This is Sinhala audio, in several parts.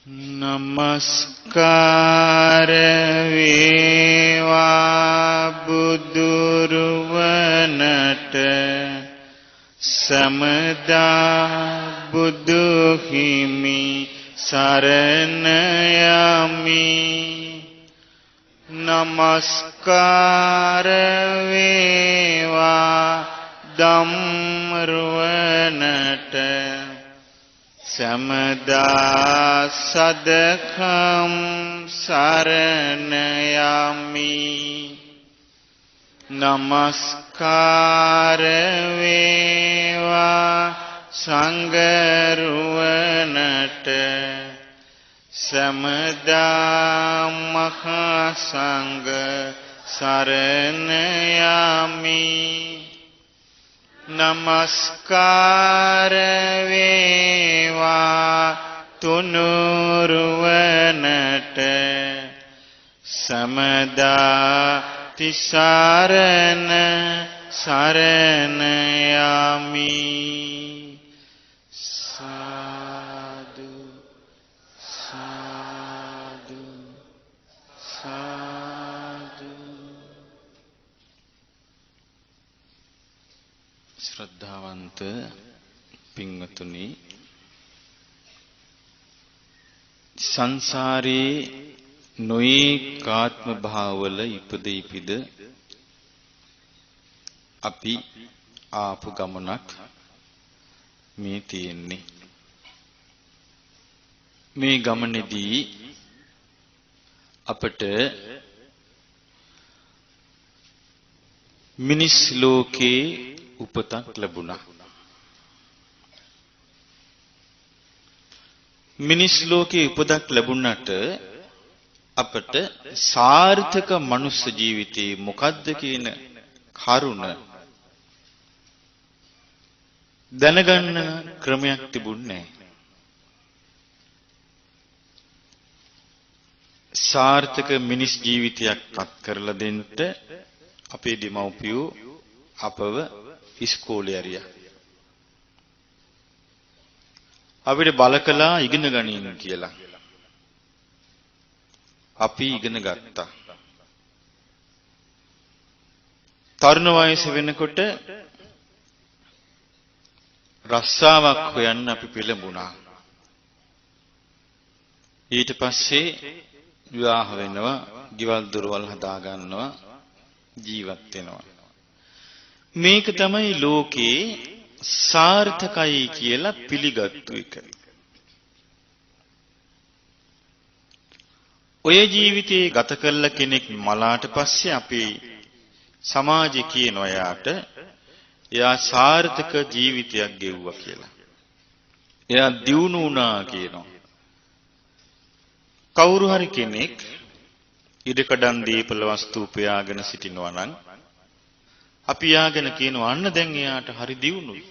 නමස්කාර වේවා බුදුරුවනට සමදා බුදු හිමි සරණ යමි. නමස්කාර වේවා ධම්මරුවනට සමදා සදකම් සරණ යමි. නමස්කාර වේවා සංඝරුවනට සමදා මහා සංඝ සරණ යමි. නමස්කාර වේවා තුනුරුවනට සමදා තිසරණ සරණ යමි. සාදු සාදු සාදු. ශ්‍රද්ධාවන්ත පින්වතුනි, සංසාරේ නොයෙක් ආත්ම භාවවල ඉපද අපි ආපු ගමනක් මේ තියෙන්නේ. මේ ගමනේදී අපට මිනිස් ලෝකේ උපතක් ලැබුණා. මිනිස් ලෝකේ උපතක් ලැබුණාට අපට සාර්ථක මනුස්ස ජීවිතේ මොකද්ද කියන කරුණ දැනගන්න ක්‍රමයක් තිබුණේ නැහැ. සාර්ථක මිනිස් ජීවිතයක් පත් කරලා දෙන්න අපේ දෙමව්පියෝ අපව ඉස්කෝලේ ඇරියා. අපිට බල කළා ඉගෙන ගනින්න කියලා. අපි ඉගෙන ගත්තා. තරුණ වයස වෙනකොට රස්සාවක් හොයන්න අපි පෙළඹුණා. ඊට පස්සේ විවාහ වෙනවා, ගෙවල් දොරවල් හදා ගන්නවා, ජීවත් වෙනවා. මේක තමයි ලෝකේ සාර්ථකයි කියලා පිළිගත්තු එක. ඔය ජීවිතේ ගත කළ කෙනෙක් මලාට පස්සේ අපේ සමාජය කියනවා එයා සාර්ථක ජීවිතයක් ගෙවුවා කියලා. එයා දියුණු වුණා කියනවා. කවුරු හරි කෙනෙක් ඉඩකඩම් දීපල වස්තු උපයාගෙන සිටිනවා නම් අපි යාගෙන කියනවා අන්න දැන් එයාට හරි දියුණුයි.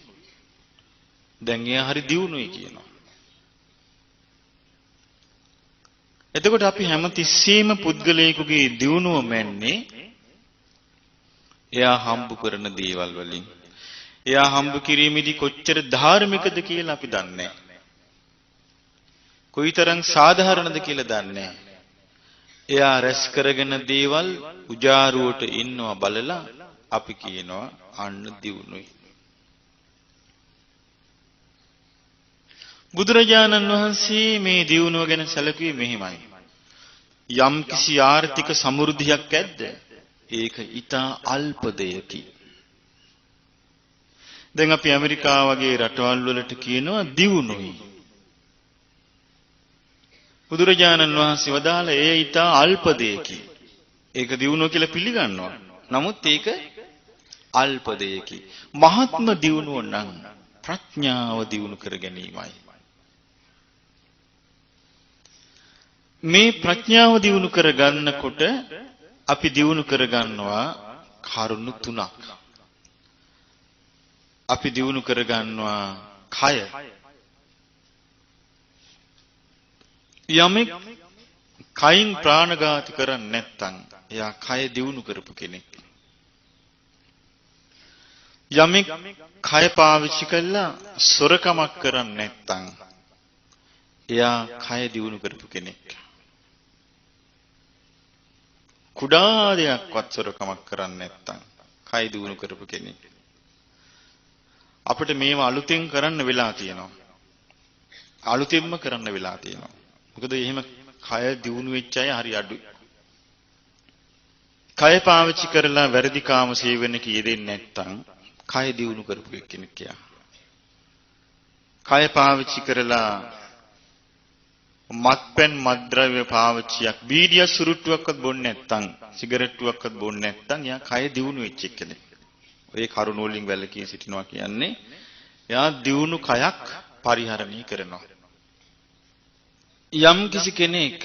දැන් එයා හරි දියුණුයි කියනවා. එතකොට අපි හැමතිස්සෙම පුද්ගලයෙකුගේ දියුණුව මැන්නේ එයා හම්බ කරන දේවල් වලින්. එයා හම්බ කිරීමේදී කොච්චර ධාර්මිකද කියලා අපි දන්නේ නැහැ. කොයිතරම් සාධාරණද කියලා දන්නේ නැහැ. එයා රැස් කරගෙන දේවල් උජාරුවට ඉන්නවා බලලා අපි කියනවා අන්න දියුණුයි. බුදුරජාණන් වහන්සේ මේ දියුණුව ගැන සැලකුවේ මෙහිමයි. යම් කිසි ආර්ථික සමෘද්ධියක් ඇද්ද? ඒක ඊටා අල්ප දෙයකි. දැන් අපි ඇමරිකාව වගේ රටවල් වලට කියනවා දියුණුයි. බුදුරජාණන් වහන්සේ වදාළ ඒ ඊටා අල්ප දෙයකි. ඒක දියුණුව කියලා පිළිගන්නවා. නමුත් ඒක අල්ප දෙයකි. මහත්ම දියුණුව නම් ප්‍රඥාව දියුණු කර ගැනීමයි. මේ ප්‍රඥාව දියුණු කර ගන්නකොට අපි දියුණු කර ගන්නවා කරුණු තුනක්. අපි දියුණු කර ගන්නවා කය. යමෙක් කයින් ප්‍රාණඝාතී කරන්නේ නැත්නම් එයා කය දියුණු කරපු කෙනෙක්. යමෙක් කය පාවිච්චි කළා සොරකමක් කරන්නේ නැත්නම් එයා කය දියුණු කරපු කෙනෙක්. කුඩා දෙයක්වත් සොරකමක් කරන්නේ නැත්තම් කය දියුණු කරපු කෙනෙක්. අපිට මේව අලුතෙන් කරන්න වෙලා තියෙනවා. අලුතෙන්ම කරන්න වෙලා තියෙනවා. මොකද එහෙම කය දියුණු වෙච්ච අය හරි අඩුයි. කය පාවිච්චි කරලා වැරදි කාම සේවනක යෙදෙන්නේ නැත්තම් කය දියුණු කරපු කෙනෙක් යා. කය පාවිච්චි කරලා මත්පැන් මත්ද්‍රව්‍ය පාවිච්චියක් බීඩිය සුරුට්ටුවක්වත් බොන්නේ නැත්තම් සිගරට්ටුවක්වත් බොන්නේ නැත්තම් එයා කය දියුණු වෙච්ච කෙනෙක්. ඔය කරුණ වලින් වැළකී සිටිනවා කියන්නේ එයා දියුණු කයක් පරිහරණය කරනවා. යම් කිසි කෙනෙක්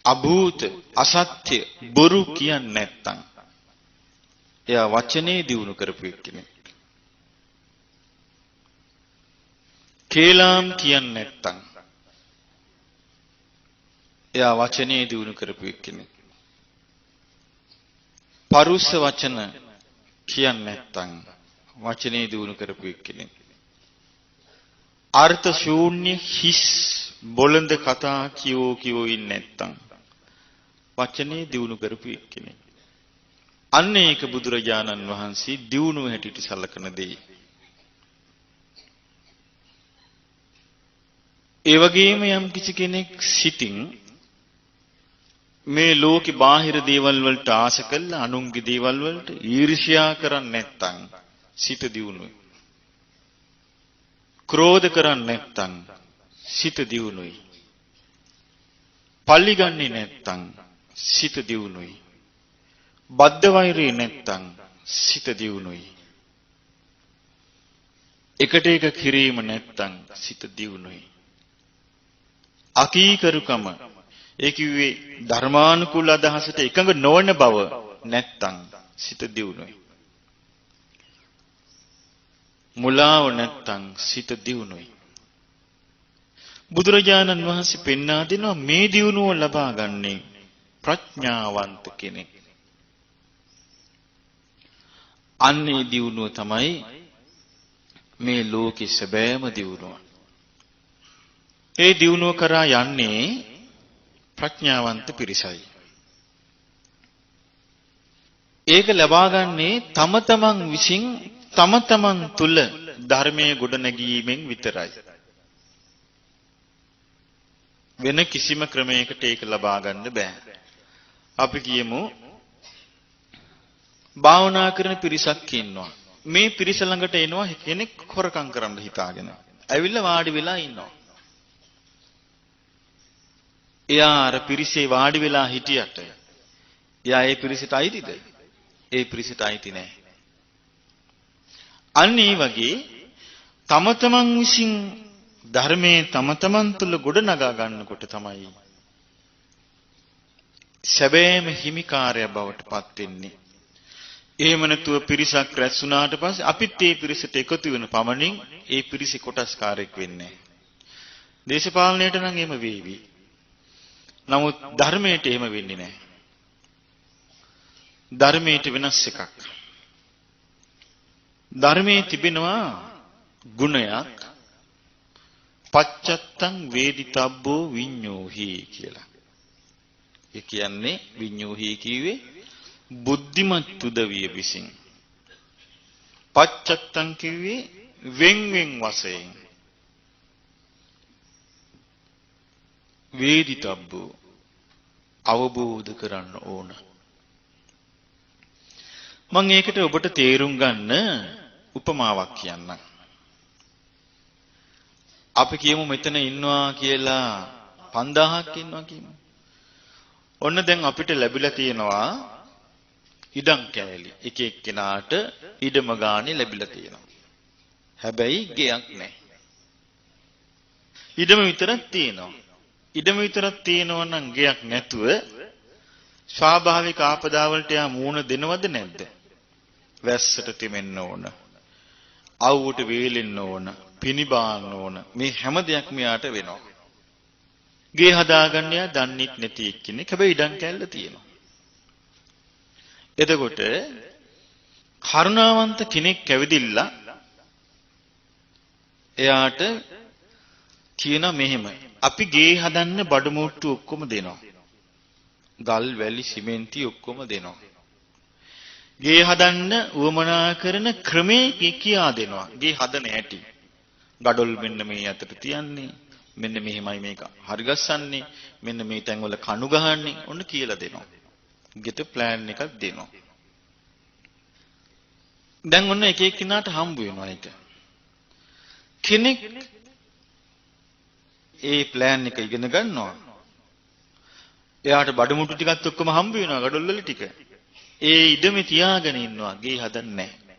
අභූත අසත්‍ය බොරු කියන්නේ නැත්තම් එයා වචනේ දියුණු කරපු කෙනෙක්. කේලම් කියන්නේ නැත්තම් එයා වචනේ දියුණු කරපු කෙනෙක්. පරුෂ වචන කියන්නේ නැත්තම් වචනේ දියුණු කරපු කෙනෙක්. අර්ථ ශූන්‍ය හිස් බොළඳ කතා කියෝ ඉන්නේ නැත්තම් වචනේ දියුණු කරපු කෙනෙක්. අන්න ඒක බුදුරජාණන් වහන්සේ දියුණුව හැටියට සලකන දෙයි. ඒ වගේම යම් කිසි කෙනෙක් සිතින් මේ ලෝකේ බාහිර දේවල් වලට ආශ කළා අනුන්ගේ දේවල් වලට ඊර්ෂ්‍යා කරන්නේ නැත්තම් සිත දියුණුයි. ක්‍රෝධ කරන්නේ නැත්තම් සිත දියුණුයි. පල්ලි ගන්නේ නැත්තම් සිත දියුණුයි. බද්ධ වෛරය නැත්තම් සිත දියුණුයි. එකට එක කිරීම නැත්තම් සිත දියුණුයි. අකීකරුකම ඒ කිව්වේ ධර්මානුකූල අදහසට එකඟ නොවන බව නැත්තම් සිත දියුණුයි. මුලාව නැත්තම් සිත දියුණුයි. බුදුරජාණන් වහන්සේ පෙන්වා දෙනවා මේ දියුණුව ලබා ගන්නේ ප්‍රඥාවන්ත කෙනෙක්. අන්නේ දියුණුව තමයි මේ ලෝකේ සැබෑම දියුණුව. ඒ දියුණුව කරා යන්නේ ප්‍රඥාවන්ත පිරිසයි. ඒක ලබාගන්නේ තම තමන් විසින් තම තමන් තුල ධර්මයේ ගොඩනැගීමෙන් විතරයි. වෙන කිසිම ක්‍රමයකට ඒක ලබා ගන්න බෑ. අපි කියමු භාවනා කරන පිරිසක් ඉන්නවා. මේ පිරිස ළඟට එනවා කෙනෙක් හොරකම් කරන්න හිතාගෙන. ඇවිල්ලා වාඩි වෙලා ඉන්නවා. එයා අර පිරිසේ වාඩි වෙලා හිටියට එයා ඒ පිරිසට අයිතිද? ඒ පිරිසට අයිති නෑ. අන්න ඒ වගේ තම තමන් විසින් ධර්මයේ තම තමන් තුළ ගොඩ නගා ගන්නකොට තමයි සැබෑම හිමිකාරය බවට පත් වෙන්නේ. එහෙම නැතුව පිරිසක් රැස් වුණාට පස්සේ අපිත් ඒ පිරිසට එකතු වෙන පමණින් ඒ පිරිසේ කොටස්කාරයෙක් වෙන්නේ නැහැ. දේශපාලනයට නම් එහෙම වේවි. නමුත් ධර්මයට එහෙම වෙන්නේ නැහැ. ධර්මයට වෙනස් එකක්. ධර්මයේ තිබෙනවා ගුණයක් පච්චත්තං වේදිතබ්බෝ විඤ්ඤෝහි කියලා. ඒ කියන්නේ විඤ්ඤෝහි කිව්වේ බුද්ධිමත් උදවිය විසින්. පච්චත්තං කිව්වේ වෙන් වෙන් වශයෙන්. වේදිතබ්බෝ අවබෝධ කරන්න ඕන. මම ඒකට ඔබට තේරුම් ගන්න උපමාවක් කියන්නම්. අපි කියමු මෙතන ඉන්නවා කියලා 5000ක් ඉන්නවා කියමු. ඔන්න දැන් අපිට ලැබිලා තියෙනවා ඉඩම් කෑලි. එක එක්කෙනාට ඉඩම ගානේ ලැබිලා තියෙනවා. හැබැයි ගෙයක් නැහැ. ඉඩම විතරක් තියෙනවා. ඉඩම විතරක් තියෙනවා නම් ගෙයක් නැතුව ස්වාභාවික ආපදා වලට යා මූණ දෙනවද නැද්ද? වැස්සට තෙමෙන්න ඕන. අවුවට වේලෙන්න ඕන. පිනිබාන්න ඕන. මේ හැම දෙයක්ම යාට වෙනවා. ගේ හදාගන්න යා දන්නෙත් නැති එක්කෙනෙක්. හැබැයි ඉඩම් කැල්ල තියෙනවා. එතකොට කරුණාවන්ත කෙනෙක් කැවිදිලා එයාට කියනවා මෙහෙම. අපි ගේ හදන්න බඩු මුට්ටු ඔක්කොම දෙනවා. ගල් වැලි සිමෙන්ති ඔක්කොම දෙනවා. ගේ හදන්න උවමනා කරන ක්‍රමේ කියා දෙනවා. ගේ හදන හැටි. ගඩොල් මෙන්න මේ අතට තියන්නේ. මෙන්න මෙහෙමයි මේක හරි ගස්සන්නේ. මෙන්න මේ තැන් වල කණු ගහන්නේ. ඔන්න කියලා දෙනවා. ගෙට ප්ලෑන් එකක් දෙනවා. දැන් ඔන්න එක එක්කිනාට හම්බ වෙනවා ඒක. කෙනෙක් ඒ ප්ලෑන් එක ඉගෙන ගන්නවා. එයාට බඩමුට්ටු ටිකත් ඔක්කොම හම්බ වෙනවා ගඩොල් වල ටික. ඒ ඉඩමේ තියාගෙන ඉන්නවා ගේ හදන්නේ නැහැ.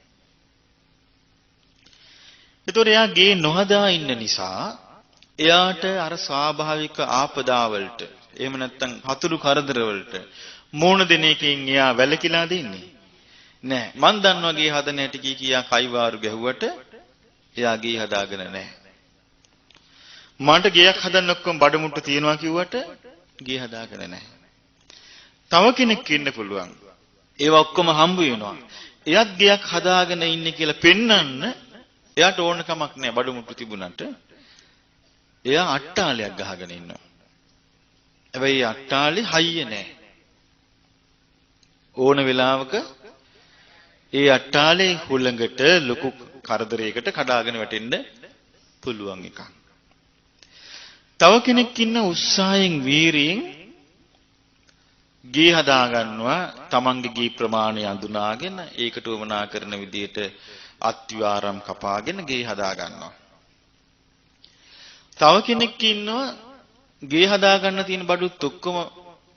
ඒතකොට එයා ගේ නොහදා ඉන්න නිසා එයාට අර ස්වාභාවික ආපදාවලට එහෙම නැත්නම් හතුරු කරදර වලට මෝන දෙන එකෙන් එයා වැළකීලා දෙන්නේ නෑ. මං දන්නවා ගේ හදන හැටි කියා කයිවාරු ගැහුවට එයා ගේ හදාගෙන නෑ. මන්ට ගෙයක් හදන්න ඔක්කොම බඩමුට්ටු තියනවා කිව්වට ගේ හදාගෙන නෑ. තව කෙනෙක් ඉන්න පුළුවන්. ඒවා ඔක්කොම හම්බ වෙනවා. එයාත් ගෙයක් හදාගෙන ඉන්නේ කියලා පෙන්වන්න එයාට ඕන කමක් නෑ බඩමුට්ටු තිබුණාට. එයා අට්ටාලයක් ගහගෙන ඉන්නවා. හැබැයි අට්ටාලේ හයිය නෑ. ඕන වෙලාවක ඒ අට්ටාලේ හුළඟට ලොකු කරදරයකට කඩාගෙන වැටෙන්න පුළුවන් එකක්. තව කෙනෙක් ඉන්න උත්සාහයෙන් වීරියෙන් ගේ හදා ගන්නවා. තමන්ගේ ගේ ප්‍රමාණය අඳුනාගෙන ඒකට උවමනා කරන විදිහට අත්විවරම් කපාගෙන ගේ හදා ගන්නවා. තව කෙනෙක් ඉන්නවා ගේ හදා ගන්න තියෙන බඩුත් ඔක්කොම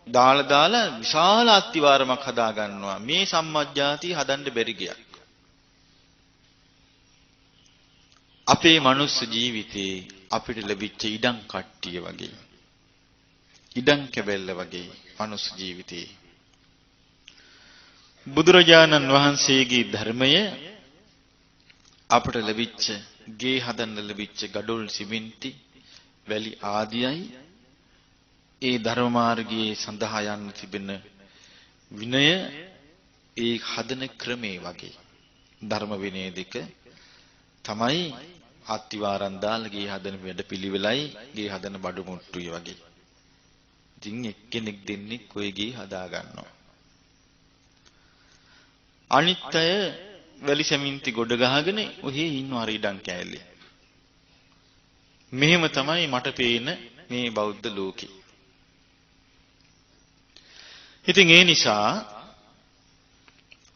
දාලා විශාල අත්විවරමක් හදා ගන්නවා. මේ සම්මජ්ජාතිය හදන්න බැරි ගයක්. අපේ මනුස්ස ජීවිතේ අපිට ලැබිච්ච ඉඩම් කට්ටිය වගේ. ඉඩම් කැබැල්ල වගේ මනුස්ස ජීවිතේ. බුදුරජාණන් වහන්සේගේ ධර්මය අපට ලැබිච්ච ගේ හදන්න ලැබිච්ච ගඩොල් සිමෙන්ති වැලි ආදියයි ඒ ධර්ම මාර්ගයේ සඳහා යන්න තිබෙන විනය ඒ හදන ක්‍රමේ වගේ ධර්ම විනය දෙක තමයි අත්විවරන් දාලා ගේ හදන වැඩපිළිවෙලයි ගේ හදන බඩු මුට්ටුයි වගේ. ඉතින් එක්කෙනෙක් දෙන්නේ කොයි ගේ හදා ගන්නවා. අනිත් අය වැලි සෙමින්ති ගොඩ ගහගෙන ඔහේ ඉන්නවා රීඩම් කෑල්ලේ. මෙහෙම තමයි මට පේන මේ බෞද්ධ ලෝකේ. ඉතින් ඒ නිසා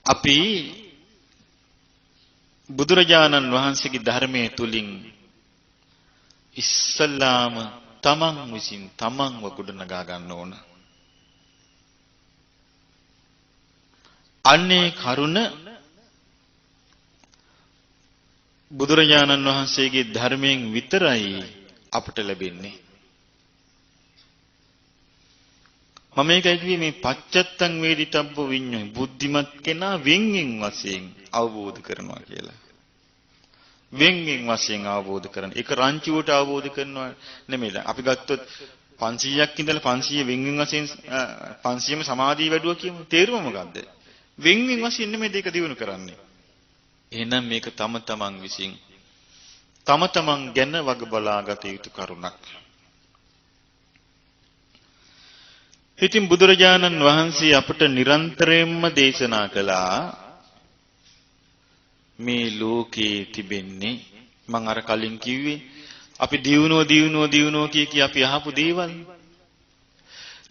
අපි බුදුරජාණන් වහන්සේගේ ධර්මයේ තුලින් ඉස්සල්ලාම තමන් විසින් තමන්ව ගොඩනගා ගන්න ඕන. අන්නේ කරුණ බුදුරජාණන් වහන්සේගේ ධර්මයෙන් විතරයි අපට ලැබෙන්නේ. මම මේකයි කිව්වේ මේ පච්චත්තං වේදිතබ්බ විඤ්ඤාය බුද්ධිමත් කෙනා වෙන්ගෙන් වශයෙන් අවබෝධ කරනවා කියලා. වෙන්ගෙන් වශයෙන් අවබෝධ කරන. ඒක රංචුවට අවබෝධ කරනවා නෙමෙයි. අපි ගත්තොත් 500ක් ඉඳලා 500 වෙන්ගෙන් වශයෙන් 500ම සමාධිය වැඩුවා කියමු. තේරුම මොකද්ද? වෙන්ගෙන් වශයෙන් නෙමෙයි මේක දිනු කරන්නේ. එහෙනම් මේක තම තමන් විසින් තම තමන් ගැන වග බලාගත යුතු කරුණක්. ඉතින් බුදුරජාණන් වහන්සේ අපට නිරන්තරයෙන්ම දේශනා කළා මේ ලෝකේ තිබෙන්නේ මම අර කලින් කිව්වේ අපි දියුණුව කිය අපි අහපු දේවල්.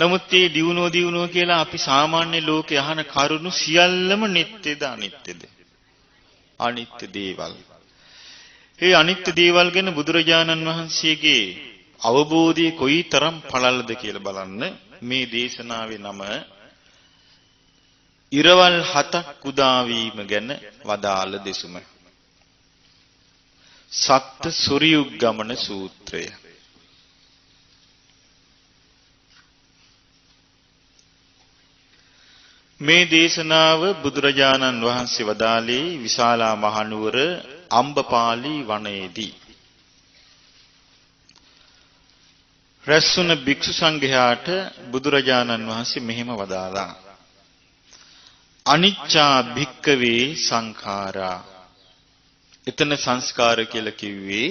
නමුත් මේ දියුණුව කියලා අපි සාමාන්‍ය ලෝකේ අහන කරුණු සියල්ලම නිට්ටයද අනිත්‍යද? අනිත්‍ය දේවල්. ඒ අනිත්‍ය දේවල් ගැන බුදුරජාණන් වහන්සේගේ අවබෝධය කොයිතරම් පළල්ද කියලා බලන්න. මේ දේශනාවේ නම ඉරවල් 7ක් උදා වීම ගැන වදාළ දෙසුම. සත්ත සූර්යුග්ගමන සූත්‍රය. මේ දේශනාව බුදුරජාණන් වහන්සේ වදාළේ විශාලා මහනුවර අම්බපාලි වනයේදී. රැස්වුණ භික්ෂු සංඝයාට බුදුරජාණන් වහන්සේ මෙහෙම වදාළා. අනිච්චා භික්කවේ සංඛාරා. එතන සංස්කාර කියලා කිව්වේ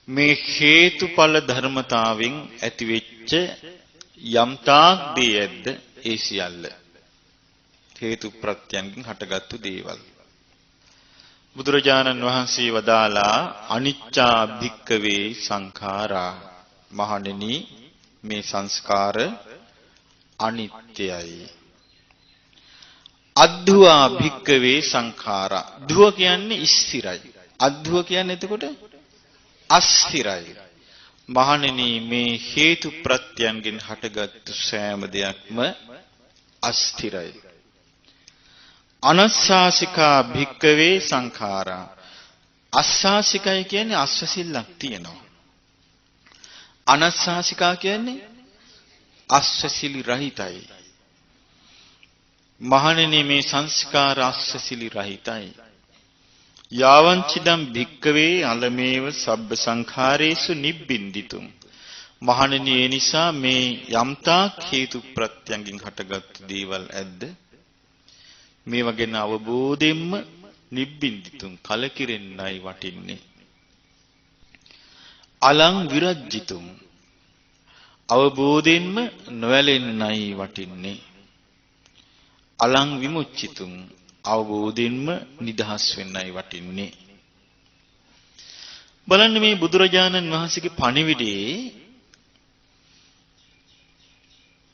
මේ හේතුඵල ධර්මතාවෙන් ඇතිවෙච්ච යම්තාක් දේ ඇද්ද ඒ සියල්ල හේතු ප්‍රත්‍යයෙන් හටගත්තු දේවල්. බුදුරජාණන් වහන්සේ වදාලා අනිච්චා භික්කවේ සංඛාරා. මහණෙනි මේ සංස්කාර අනිත්‍යයි. අද්දුවා භික්කවේ සංඛාරා. දුව කියන්නේ ස්ථිරයි. අද්දුව කියන්නේ එතකොට අස්ථිරයි. මහණෙනි මේ හේතු ප්‍රත්‍යයෙන් හටගත්තු සෑම දෙයක්ම අස්ථිරයි. අනස්සාසිකා භික්කවේ සංඛාරා. අස්සාසිකයි කියන්නේ අස්වැසිල්ලක් තියෙනවා. අනස්සාසිකා කියන්නේ අස්වැසිලි රහිතයි. මහණෙනි මේ සංස්කාර අස්වැසිලි රහිතයි. යාවංචිදම් භික්කවේ අලමේව සබ්බ සංඛාරේසු නිබ්බින්දිතුම්. මහණෙනි ඒ නිසා මේ යම්තාක් හේතු ප්‍රත්‍යයෙන් හටගත් දේවල් ඇද්ද මේ වගේ අවබෝධයෙන්ම නිබ්බින්දිතුම් කලකිරෙන්නයි වටින්නේ. අලං විරජ්ජිතුම් අවබෝධයෙන්ම නොඇලෙන්නයි වටින්නේ. අලං විමුච්චිතුම් අවබෝධයෙන්ම නිදහස් වෙන්නයි වටින්නේ. බලන්න මේ බුදුරජාණන් වහන්සේගේ පණිවිඩේ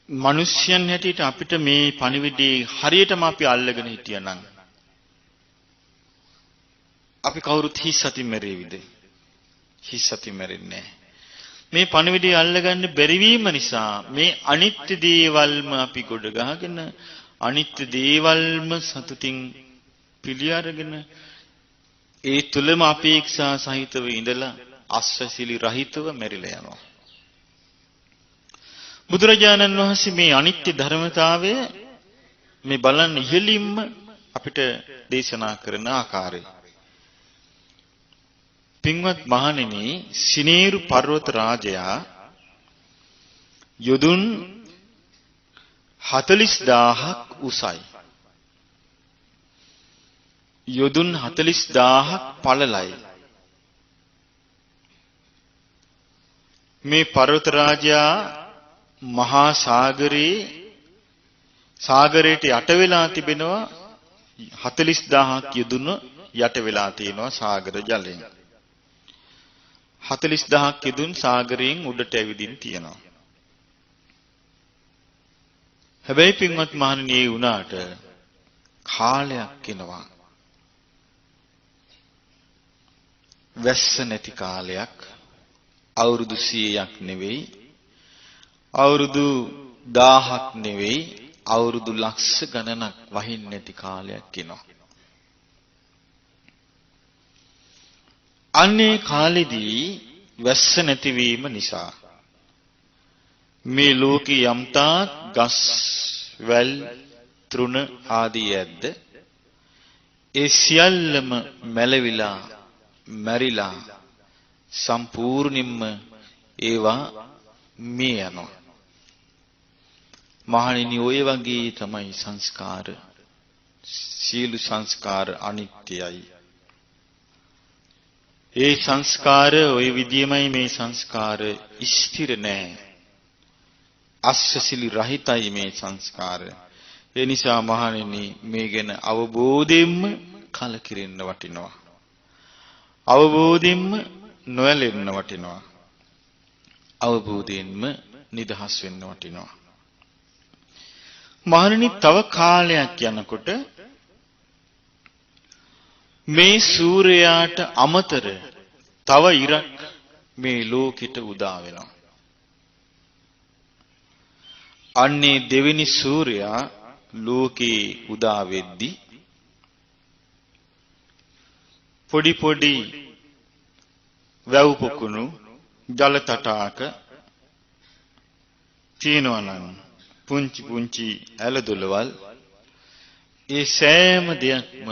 මිනිස්යන් හැටියට අපිට මේ පණිවිඩේ හරියටම අපි අල්ලගෙන හිටියනම් අපි කවුරුත් හිස් අතින් මැරෙවිද? හිස් අතින් මැරෙන්නේ නැහැ. මේ පණිවිඩය අල්ලගන්න බැරි වීම නිසා මේ අනිත්‍ය දේවල්ම අපි ගොඩ ගහගෙන අනිත්‍ය දේවල්ම සතුටින් පිළි අරගෙන ඒ තුලම අපේක්ෂා සහිතව ඉඳලා අස්වැසිලි රහිතව මැරිලා යනවා. බුදුරජාණන් වහන්සේ මේ අනිත්‍ය ධර්මතාවය මේ බලන්න ඉහළින්ම අපිට දේශනා කරන ආකාරය. පින්වත් මහණෙනි, සිනේරු පර්වත රාජයා යොදුන් 40000ක් උසයි. යොදුන් 40000ක් පළලයි. මේ පර්වත රාජයා මහා සාගරයට යට වෙලා තිබෙනවා. 40000ක් යොදුන යට වෙලා තියෙනවා සාගර ජලයෙන්. 40000ක් යොදුන් සාගරයෙන් උඩට ඇවිදින් තියෙනවා. හැබැයි පින්වත් මහණෙනි ඒ වුණාට කාලයක් එනවා. වැස්ස නැති කාලයක්. අවුරුදු 100ක් නෙවෙයි, අවුරුදු 1000ක් නෙවෙයි, අවුරුදු ලක්ෂ ගණනක් වහින්න නැති කාලයක් එනවා. අන්නේ කාලෙදී වැස්ස නැතිවීම නිසා මේ ලෝකේ යම්තා ගස් වැල් තෘණ ආදී ඇද්ද ඒ සියල්ලම මැලවිලා මැරිලා සම්පූර්ණයෙන්ම ඒවා මිය යනවා. මහණෙනි ඔය වගේ තමයි සංස්කාර. සීල සංස්කාර අනිත්‍යයි. ඒ සංස්කාර ওই විදියමයි මේ සංස්කාර ස්ථිර නැහැ. අස්වැසිලි රහිතයි මේ සංස්කාර. ඒ නිසා මහණෙනි මේ ගැන අවබෝධයෙන්ම කලකිරෙන්න වටිනවා. අවබෝධයෙන්ම නොඇලෙන්න වටිනවා. අවබෝධයෙන්ම නිදහස් වෙන්න වටිනවා. මහණෙනි තව කාලයක් යනකොට මේ සූර්යයාට අමතර තව ඉරක් මේ ලෝකෙට උදා වෙනවා. අන්නේ දෙවෙනි සූර්යයා ලෝකේ උදා වෙද්දී පොඩි පොඩි වැව් පොකුණු ජල තටාක තියෙනවනම් පුංචි පුංචි ඇලදොලවල් ඒ සෑම දෙයක්ම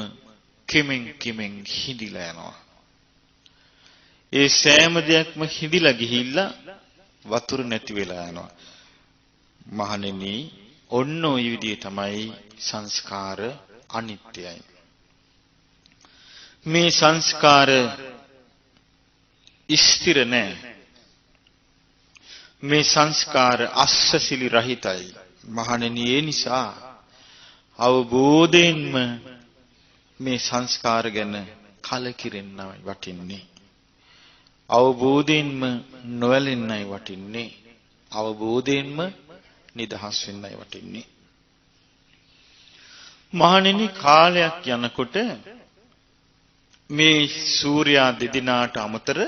කිමින් හිඳිලා යනවා. ඒ සෑම දෙයක්ම හිඳිලා ගිහිල්ලා වතුර නැති වෙලා යනවා. මහණෙනි ඔන්න ඔය විදිය තමයි සංස්කාර අනිත්‍යයි. මේ සංස්කාර ස්ථිර නැහැ. මේ සංස්කාර අස්සසිලි රහිතයි. මහණෙනි ඒ නිසා අවබෝධයෙන්ම මේ සංස්කාර ගැන කලකිරෙන්නයි වටින්නේ. අවබෝධයෙන්ම නොවැළෙන්නයි වටින්නේ. අවබෝධයෙන්ම නිදහස් වෙන්නයි වටින්නේ. මහණෙනි කාලයක් යනකොට මේ සූර්යා දෙදිනාට අමතර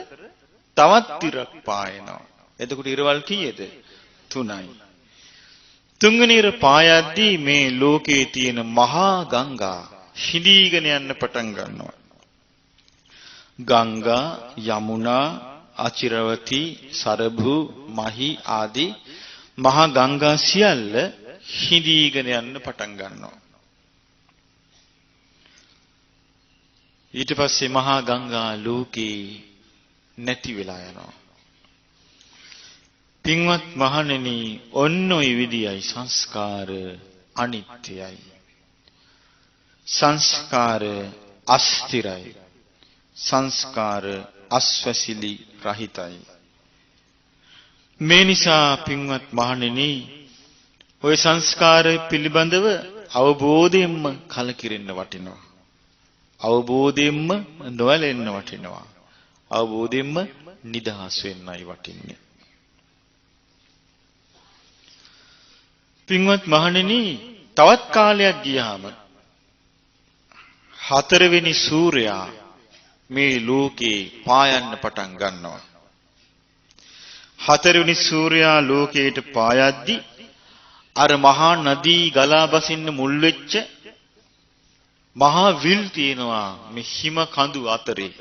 තවත් ඉරක් පායනවා. එතකොට ඉරවල් කීයද? 3යි. තුන්වෙනි ඉර පායද්දී මේ ලෝකේ තියෙන මහා ගංගා හිඳීගෙන යන්න පටන් ගන්නවා. ගංගා, යමුනා, අචිරවති, සරභු, මහි ආදී මහා ගංගා සියල්ල හිඳීගෙන යන්න පටන් ගන්නවා. ඊට පස්සේ මහා ගංගා ලෝකේ නැති වෙලා යනවා. පින්වත් මහණෙනි, ඔන්න ඔය විදියයි සංස්කාර අනිත්‍යයි. සංස්කාර අස්තිරයි. සංස්කාර අස්වැසිලි රහිතයි. මේ නිසා පින්වත් මහණෙනි, ඔය සංස්කාර පිළිබඳව අවබෝධයෙන්ම කලකිරෙන්න වටිනවා. අවබෝධයෙන්ම නොවැළෙන්න වටිනවා. අවබෝධයෙන්ම නිදහස් වෙන්නයි වටින්නේ. පින්වත් මහණෙනි, තවත් කාලයක් ගියාම හතරවෙනි සූර්යයා මේ ලෝකේ පායන්න පටන් ගන්නවා. හතරවෙනි සූර්යයා ලෝකයට පායද්දී අර මහා නදී ගලා බසින්න මුල් වෙච්ච මහා විල් තියෙනවා මේ හිම කඳු අතරේ.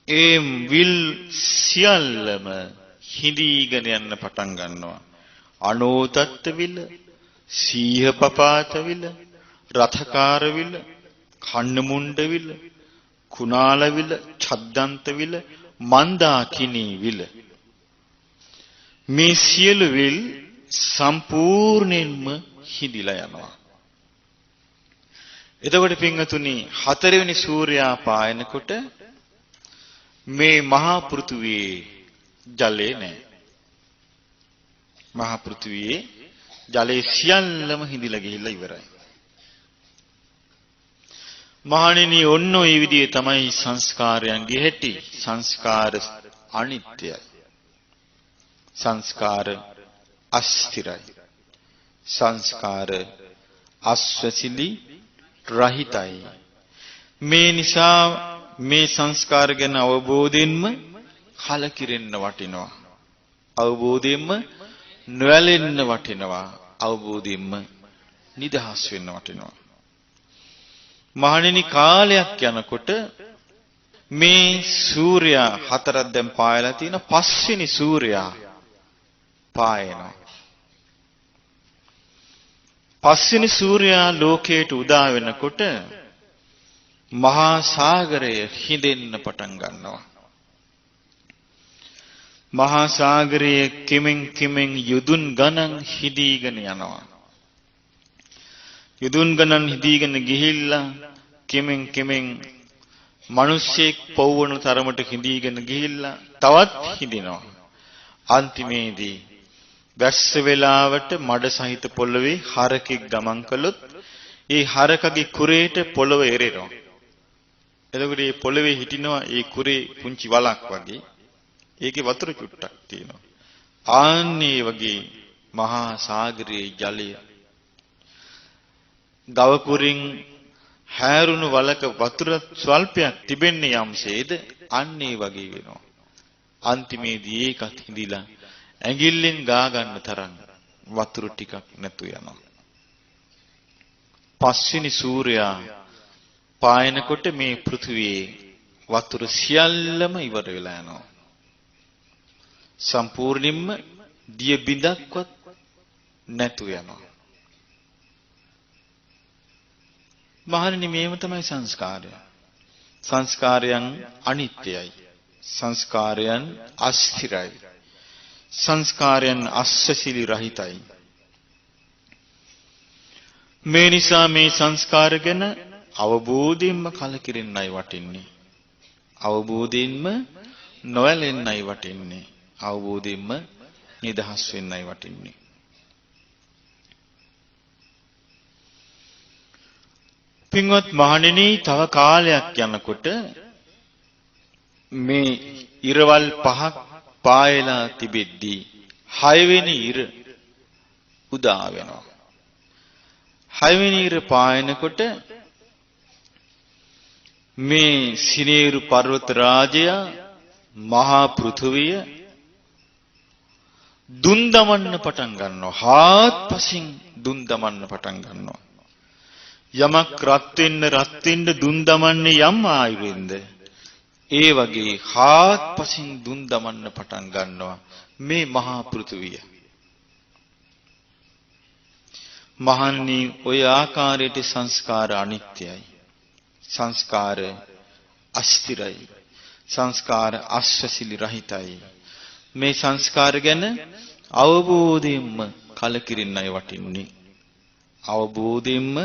ඒ විල් සියල්ලම හිඳීගෙන යන්න පටන් ගන්නවා. අනෝතත්ත විල, සීහපපාත විල, රථකාර විල, කන්නමුණ්ඩ විල, කුණාල විල, ඡද්දන්ත විල, මන්දාකිනී විල. මේ සියලු විල් සම්පූර්ණයෙන්ම හිඳිලා යනවා. එතකොට පින්වතුනි, හතරවෙනි සූර්යයා පායනකොට මේ මහා පෘථුවියේ ජලය නැහැ. මහා පෘථුවියේ ජලය සියල්ලම හිඳිලා ගිහිල්ලා ඉවරයි. මහණෙනි, ඔන්න ඔය විදිහේ තමයි සංස්කාරයන්ගේ හැටි. සංස්කාර අනිත්‍යයි. සංස්කාර අස්තිරයි. සංස්කාර අස්වැසිලි රහිතයි. මේ නිසා මේ සංස්කාර ගැන අවබෝධයෙන්ම කලකිරෙන්න වටිනවා. අවබෝධයෙන්ම නොඇලෙන්න වටිනවා. අවබෝධයෙන්ම නිදහස් වෙන්න වටිනවා. මහණෙනි, කාලයක් යනකොට මේ සූර්යයා හතරක් දැන් පායලා තියෙන පස්වෙනි සූර්යයා පායනවා. පස්වෙනි සූර්යයා ලෝකයට උදා වෙනකොට මහා සාගරය හිඳෙන්න පටන් ගන්නවා. මහා සාගරයේ කිමෙන් කිමෙන් යුදුන් ගණන් හිදීගෙන යනවා. යුදුන් ගණන් හිදීගෙන ගිහිල්ලා කිමෙන් කිමෙන් මිනිස්සෙක් පවවන තරමට හිදීගෙන ගිහිල්ලා තවත් හිදිනවා. අන්තිමේදී වැස්ස වෙලාවට මඩ සහිත පොළවේ හරකෙක් ගමන් කළොත් ඒ හරකගේ කුරේට පොළව එරෙනවා. එතකොට මේ පොළවේ හිටිනවා ඒ කුරේ පුංචි වලක් වගේ. ඒකේ වතුර චුට්ටක් තියෙනවා. ආන්නේ වගේ මහා සාගරයේ ජලය ගවකුරින් හැරුණු වලක වතුර ස්වල්පයක් තිබෙන්නේ යම්සේද අන්නේ වගේ වෙනවා. අන්තිමේදී ඒකත් හිඳිලා ඇඟිල්ලෙන් ගා ගන්න තරම් වතුර ටිකක් නැතු යනවා. පස්වෙනි සූර්යයා පායනකොට මේ පෘථිවියේ වතුර සියල්ලම ඉවර වෙලා යනවා. සම්පූර්ණයෙන්ම දිය බිඳක්වත් නැතු යනවා. මහණෙනි, මේව තමයි සංස්කාරය. සංස්කාරයන් අනිත්‍යයි. සංස්කාරයන් අස්ථිරයි. සංස්කාරයන් අස්සසිලි රහිතයි. මේ නිසා මේ සංස්කාර ගැන අවබෝධයෙන්ම කලකිරෙන්නයි වටින්නේ. අවබෝධයෙන්ම නොඇලෙන්නයි වටින්නේ. අවබෝධයෙන්ම නිදහස් වෙන්නයි වටින්නේ. පින්වත් මහණෙනි, තව කාලයක් යනකොට මේ ඉරවල් පහක් පායලා තිබෙද්දී 6 වෙනි ඉර උදා වෙනවා. 6 වෙනි ඉර පායනකොට මේ සිනේරු පර්වත රාජය මහා පෘථුවිය දුන් දමන්න පටන් ගන්නවා. හාත්පසින් දුන් දමන්න පටන් ගන්නවා. යමක් රත් වෙන්න දුන් දමන්නේ යම් ආයුරෙන්ද ඒ වගේ හාත්පසින් දුන් දමන්න පටන් ගන්නවා මේ මහා පෘථුවිය. මහන්නි, ඔය ආකාරයට සංස්කාර අනිත්‍යයි. සංස්කාර අස්තිරයි. සංස්කාර අස්වැසිලි රහිතයි. මේ සංස්කාර ගැන අවබෝධයෙන්ම කලකිරින්නයි වටින්නේ. අවබෝධයෙන්ම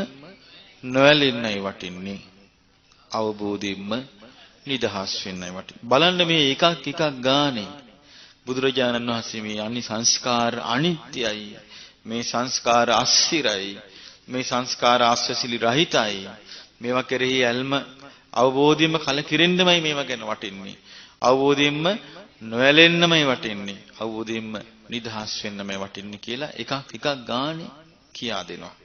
නොඇලෙන්නයි වටින්නේ. අවබෝධයෙන්ම නිදහස් වෙන්නයි වටින්නේ. බලන්න මේ එකක් එකක් ගානේ බුදුරජාණන් වහන්සේ මේ අනි සංස්කාර අනිත්‍යයි. මේ සංස්කාර අස්තිරයි. මේ සංස්කාර අස්වැසිලි රහිතයි. මේවා කෙරෙහි ඇල්ම අවබෝධයෙන්ම කලකිරෙන්නමයි මේවා ගැන වටින්නේ. අවබෝධයෙන්ම නොඇලෙන්නමයි වටින්නේ. අවබෝධයෙන්ම නිදහස් වෙන්නමයි වටින්නේ කියලා එකක් එකක් ගානේ කියා දෙනවා.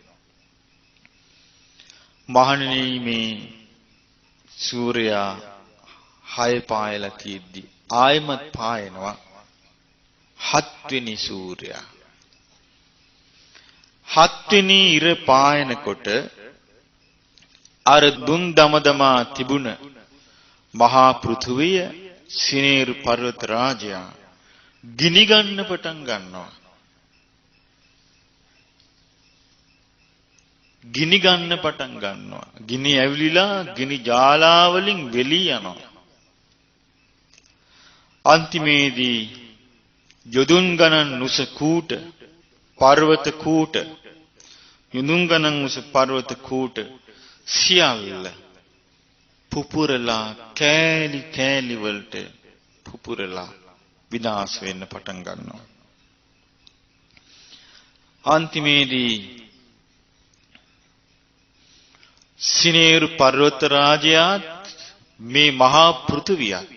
මහණෙනි, මේ සූර්යයා 6 පායලා තියෙද්දි ආයමත් පායනවා 7 වෙනි සූර්යයා. 7 වෙනි ඉර පායනකොට අර දුන් දමදමා තිබුණ මහා පෘථුවිය සිනේරු පර්වත රාජයා ගිනි ගන්න පටන් ගන්නවා. ගිනි ගන්න පටන් ගන්නවා. ගිනි ඇවිලිලා ගිනි ජාලා වලින් වෙලී යනවා. අන්තිමේදී යොදුන් ගණන් උස කූට පර්වත කූට යොදුන් ගණන් උස පර්වත කූට සියල්ල පුපුරලා කෑලි කෑලි වලට පුපුරලා විනාශ වෙන්න පටන් ගන්නවා. අන්තිමේදී සිනේරු පර්වත රාජයාත් මේ මහා පෘථුවියත්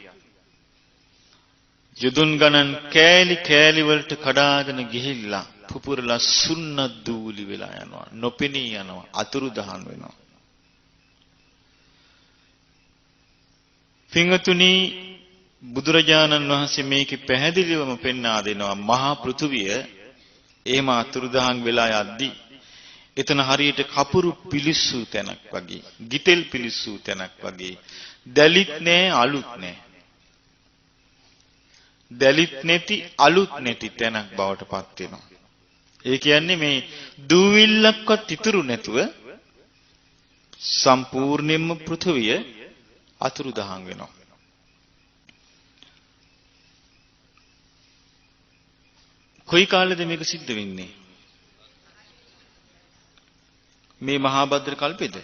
යොදුන් ගණන් කෑලි කෑලි වලට කඩාගෙන ගිහිල්ලා පුපුරලා සුන්නත් දූලි වෙලා යනවා. නොපෙනී යනවා. අතුරුදහන් වෙනවා. පින්වතුනි, බුදුරජාණන් වහන්සේ මේකේ පැහැදිලිවම පෙන්වා දෙනවා මහා පෘථුවිය එහෙම අතුරුදහන් වෙලා යද්දී එතන හරියට කපුරු පිලිස්සු තැනක් වගේ, ගිතෙල් පිලිස්සු තැනක් වගේ, දැලිත් නෑ අලුත් නෑ. දැලිත් නැති අලුත් නැති තැනක් බවට පත් වෙනවා. ඒ කියන්නේ මේ දූවිල්ලක්වත් ඉතුරු නැතුව සම්පූර්ණයෙන්ම පෘථුවිය අතුරුදහන් වෙනවා. කොයි කාලෙද මේක සිද්ධ වෙන්නේ? මේ මහා භද්‍ර කල්පෙද?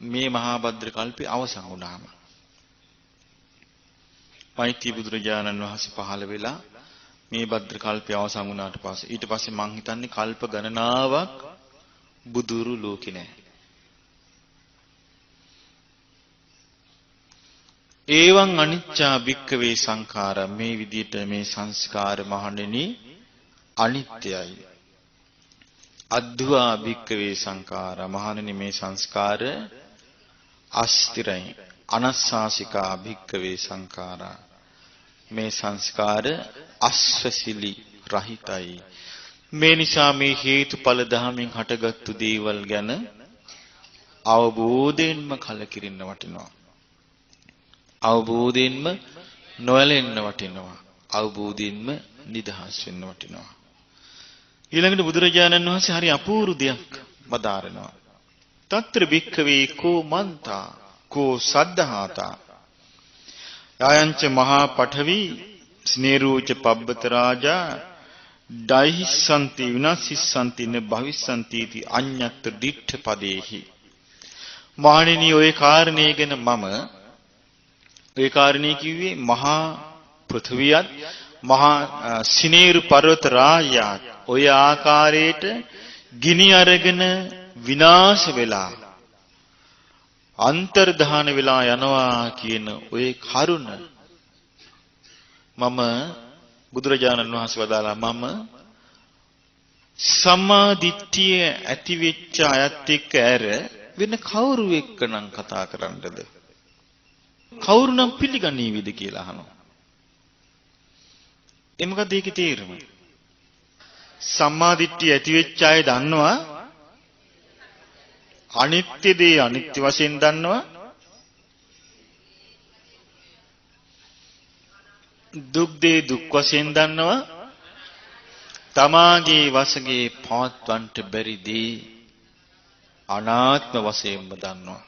මේ මහා භද්‍ර කල්පේ අවසන් වුණාම මෛත්‍රී බුදුරජාණන් වහන්සේ පහළ වෙලා මේ භද්‍ර කල්පේ අවසන් වුණාට පස්සේ ඊට පස්සේ මං හිතන්නේ කල්ප ගණනාවක් බුදුරු ලෝකේ නැහැ. ඒවං අනිච්චා භික්ඛවේ සංඛාරා, මේ විදිහට මේ සංස්කාර මහණෙනි අනිත්‍යයි. අද්දුවා භික්ඛවේ සංඛාරා, මහණෙනි මේ සංස්කාර අස්තිරයි. අනස්සාසිකා භික්ඛවේ සංඛාරා, මේ සංස්කාර අස්වැසිලි රහිතයි. මේ නිසා මේ හේතුඵල ධමයෙන් හටගත්තු දේවල් ගැන අවබෝධයෙන්ම කලකිරින්න වටිනවා. අවබෝධයෙන්ම නොඇලෙන්න වටිනවා. අවබෝධයෙන්ම නිදහස් වෙන්න වටිනවා. ඊළඟට බුදුරජාණන් වහන්සේ හරි අපූර්ව දෙයක් වදාරනවා. తත්‍ර භික්ඛවේ කෝ මන්තා කෝ සද්ධාතා යායන්ච මහා පඨවි ස්නේරූච පබ්බත රාජා ඩයිහිස්සන්ති විනාසිස්සන්ති න භවිස්සන්ති इति අඤ්ඤත් දිට්ඨ පදේහි. මහණෙනි, ඔය කාරණේ ගැන මම ඒ කාරණේ කිව්වේ මහා පෘථිවියත් මහා සිනේරු පර්වත රාජ්‍යයත් ඔය ආකාරයට ගිනි අරගෙන විනාශ වෙලා අන්තර්ධාන වෙලා යනවා කියන ඔය කරුණ මම බුදුරජාණන් වහන්සේ වදාලා මම සම්මා දිට්ඨිය ඇති වෙච්ච අයත් එක්ක ඇර වෙන කවුරු එක්කනම් කතා කරන්නද කවුරු නම් පිළිගන්නේවිද කියලා අහනවා. ඒ මොකද ඒකේ තේරුම? සම්මා දිට්ඨිය ඇති වෙච්ච අය දන්නවා අනිත්‍ය දේ අනිත්‍ය වශයෙන් දන්නවා දුක් දේ දුක් වශයෙන් දන්නවා තමාගේ වශයෙන් පවත්වන්නට බැරි දේ අනාත්ම වශයෙන්ම දන්නවා.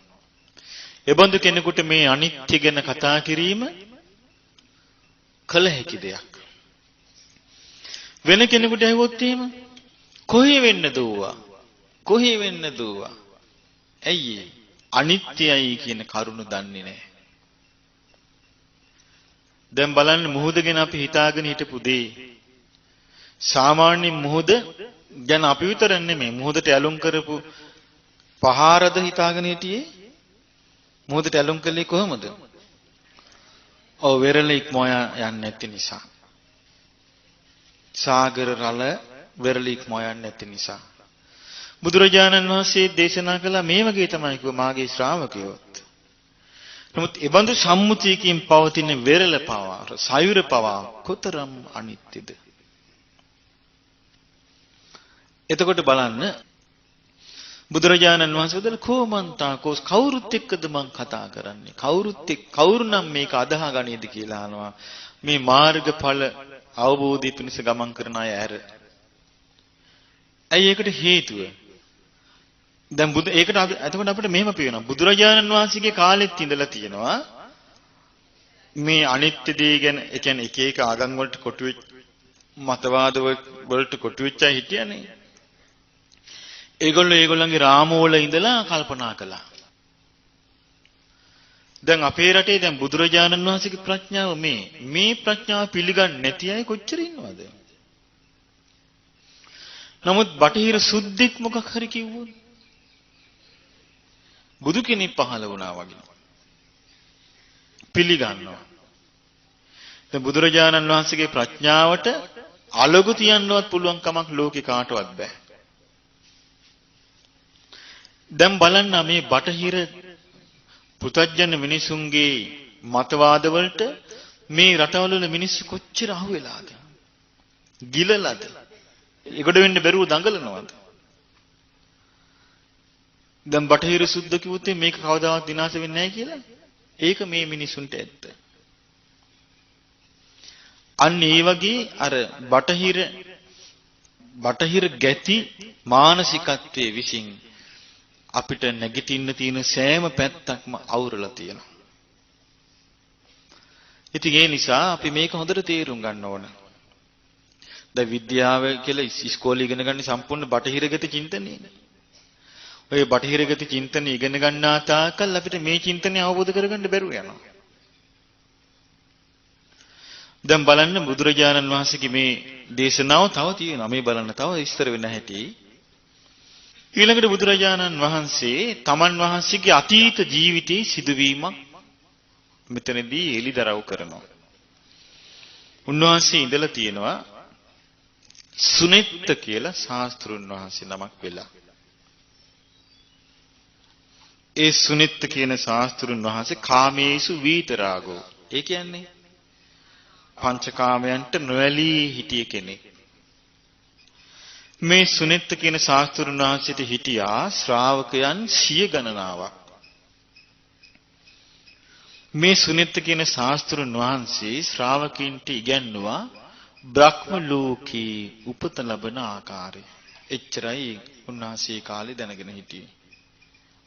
එබඳු කෙනෙකුට මේ අනිත්‍ය ගැන කතා කිරීම කළ හැකි දෙයක්. වෙන කෙනෙකුට ඇහුවොත් එහෙම කොහේ වෙන්න දෝවා? කොහේ වෙන්න දෝවා? ඇයි අනිත්‍යයි කියන කරුණ දන්නේ නැහැ. දැන් බලන්න මුහුද ගැන අපි හිතාගෙන හිටපු දේ සාමාන්‍ය මුහුද ගැන අපි විතර නෙමෙයි මුහුදට ඇලුම් කරපු පහරද හිතාගෙන හිටියේ මුහුදට ඇලුම් කළේ කොහොමද? ඔව් වෙරළ ඉක්මවා යන්නේ නැති නිසා. සාගර රළ වෙරළ ඉක්මවා යන්නේ නැති නිසා. බුදුරජාණන් වහන්සේ දේශනා කළා මේ වගේ තමයි කිව්ව මාගේ ශ්‍රාවකයෝත්. නමුත් ඒ බඳු සම්මුතියකින් පවතින වෙරළ පවා සයුර පවා කොතරම් අනිත්‍යද? එතකොට බලන්න බුදුරජාණන් වහන්සේ වදාළ කොමන්තා කෝස් කවුරුත් එක්කද මං කතා කරන්නේ? කවුරු නම් මේක අදහා ගනීද කියලා අහනවා. මේ මාර්ගඵල අවබෝධය පිණිස ගමන් කරන අය ඇර. ඇයි ඒකට හේතුව? දැන් ඒකට එතකොට අපිට මෙහෙම පේනවා. බුදුරජාණන් වහන්සේගේ කාලෙත් ඉඳලා තියෙනවා මේ අනිත්‍ය දේ ගැන ඒ කියන්නේ එක එක ආගම් වලට කොටු වෙච්ච මතවාද වලට කොටු වෙච්ච අය හිටියනේ. ඒගොල්ලන්ගේ රාමෝල ඉඳලා කල්පනා කළා. දැන් අපේ රටේ දැන් බුදුරජාණන් වහන්සේගේ ප්‍රඥාව මේ ප්‍රඥාව පිළිගන්නේ නැති අය කොච්චර ඉන්නවද? නමුත් බටහිර සුද්ධික් මොකක් හරි කිව්වොත් බුදු කෙනෙක් පහළ වුණා වගේ පිළිගන්නවා. දැන් බුදුරජාණන් වහන්සේගේ ප්‍රඥාවට අලගු තියන්නවත් පුළුවන් කමක් ලෝකේ කාටවත් බෑ. දැන් බලන්න මේ බටහිර පුතඥ මිනිසුන්ගේ මතවාද වලට මේ රටවල වල මිනිස්සු කොච්චර අහු වෙලාද? ගිලලාද? ඒකට වෙන්න බැරුව දඟලනවාද? දැන් බටහිර සුද්ධ කිව්වොත් මේක කවදාවත් විනාශ වෙන්නේ නැහැ කියලා. ඒක මේ මිනිසුන්ට ඇත්ත. අන්න ඒ වගේ අර බටහිර ගැති මානසිකත්වයේ විසින් අපිට නැගිටින්න තියෙන සෑම පැත්තක්ම අවුරලා තියෙනවා. ඉතින් ඒ නිසා අපි මේක හොඳට තේරුම් ගන්න ඕන. දැන් විද්‍යාව කියලා ඉස්කෝලේ ඉගෙන ගන්න සම්පූර්ණ බටහිරගත චින්තනයනේ. ඔය බටහිරගත චින්තනය ඉගෙන ගන්නා තාකල් අපිට මේ චින්තනය අවබෝධ කරගන්න බැරුව යනවා. දැන් බලන්න බුදුරජාණන් වහන්සේගේ මේ දේශනාව තව තියෙනවා. මේ බලන්න තව විස්තර වෙන හැටි. ඊළඟට බුදුරජාණන් වහන්සේ තමන් වහන්සේගේ අතීත ජීවිතයේ සිදුවීමක් මෙතනදී එලිදරව් කරනවා. උන්වහන්සේ ඉඳලා තියෙනවා සුනෙත්ත කියලා ශාස්ත්‍රුන් වහන්සේ නමක් වෙලා. ඒ සුනෙත්ත කියන ශාස්ත්‍රුන් වහන්සේ කාමේසු වීතරාගෝ. ඒ කියන්නේ පංචකාමයන්ට නොඇලී හිටිය කෙනෙක්. මේ සුනෙත්ත කියන ශාස්ත්‍රුන් වහන්සේට හිටියා ශ්‍රාවකයන් 100 ගණනාවක්. මේ සුනෙත්ත කියන ශාස්ත්‍රුන් වහන්සේ ශ්‍රාවකින්ට ඉගැන්නුවා බ්‍රහ්ම ලෝකේ උපත ලබන ආකාරය. එච්චරයි උන්වහන්සේ කාලේ දැනගෙන හිටියේ.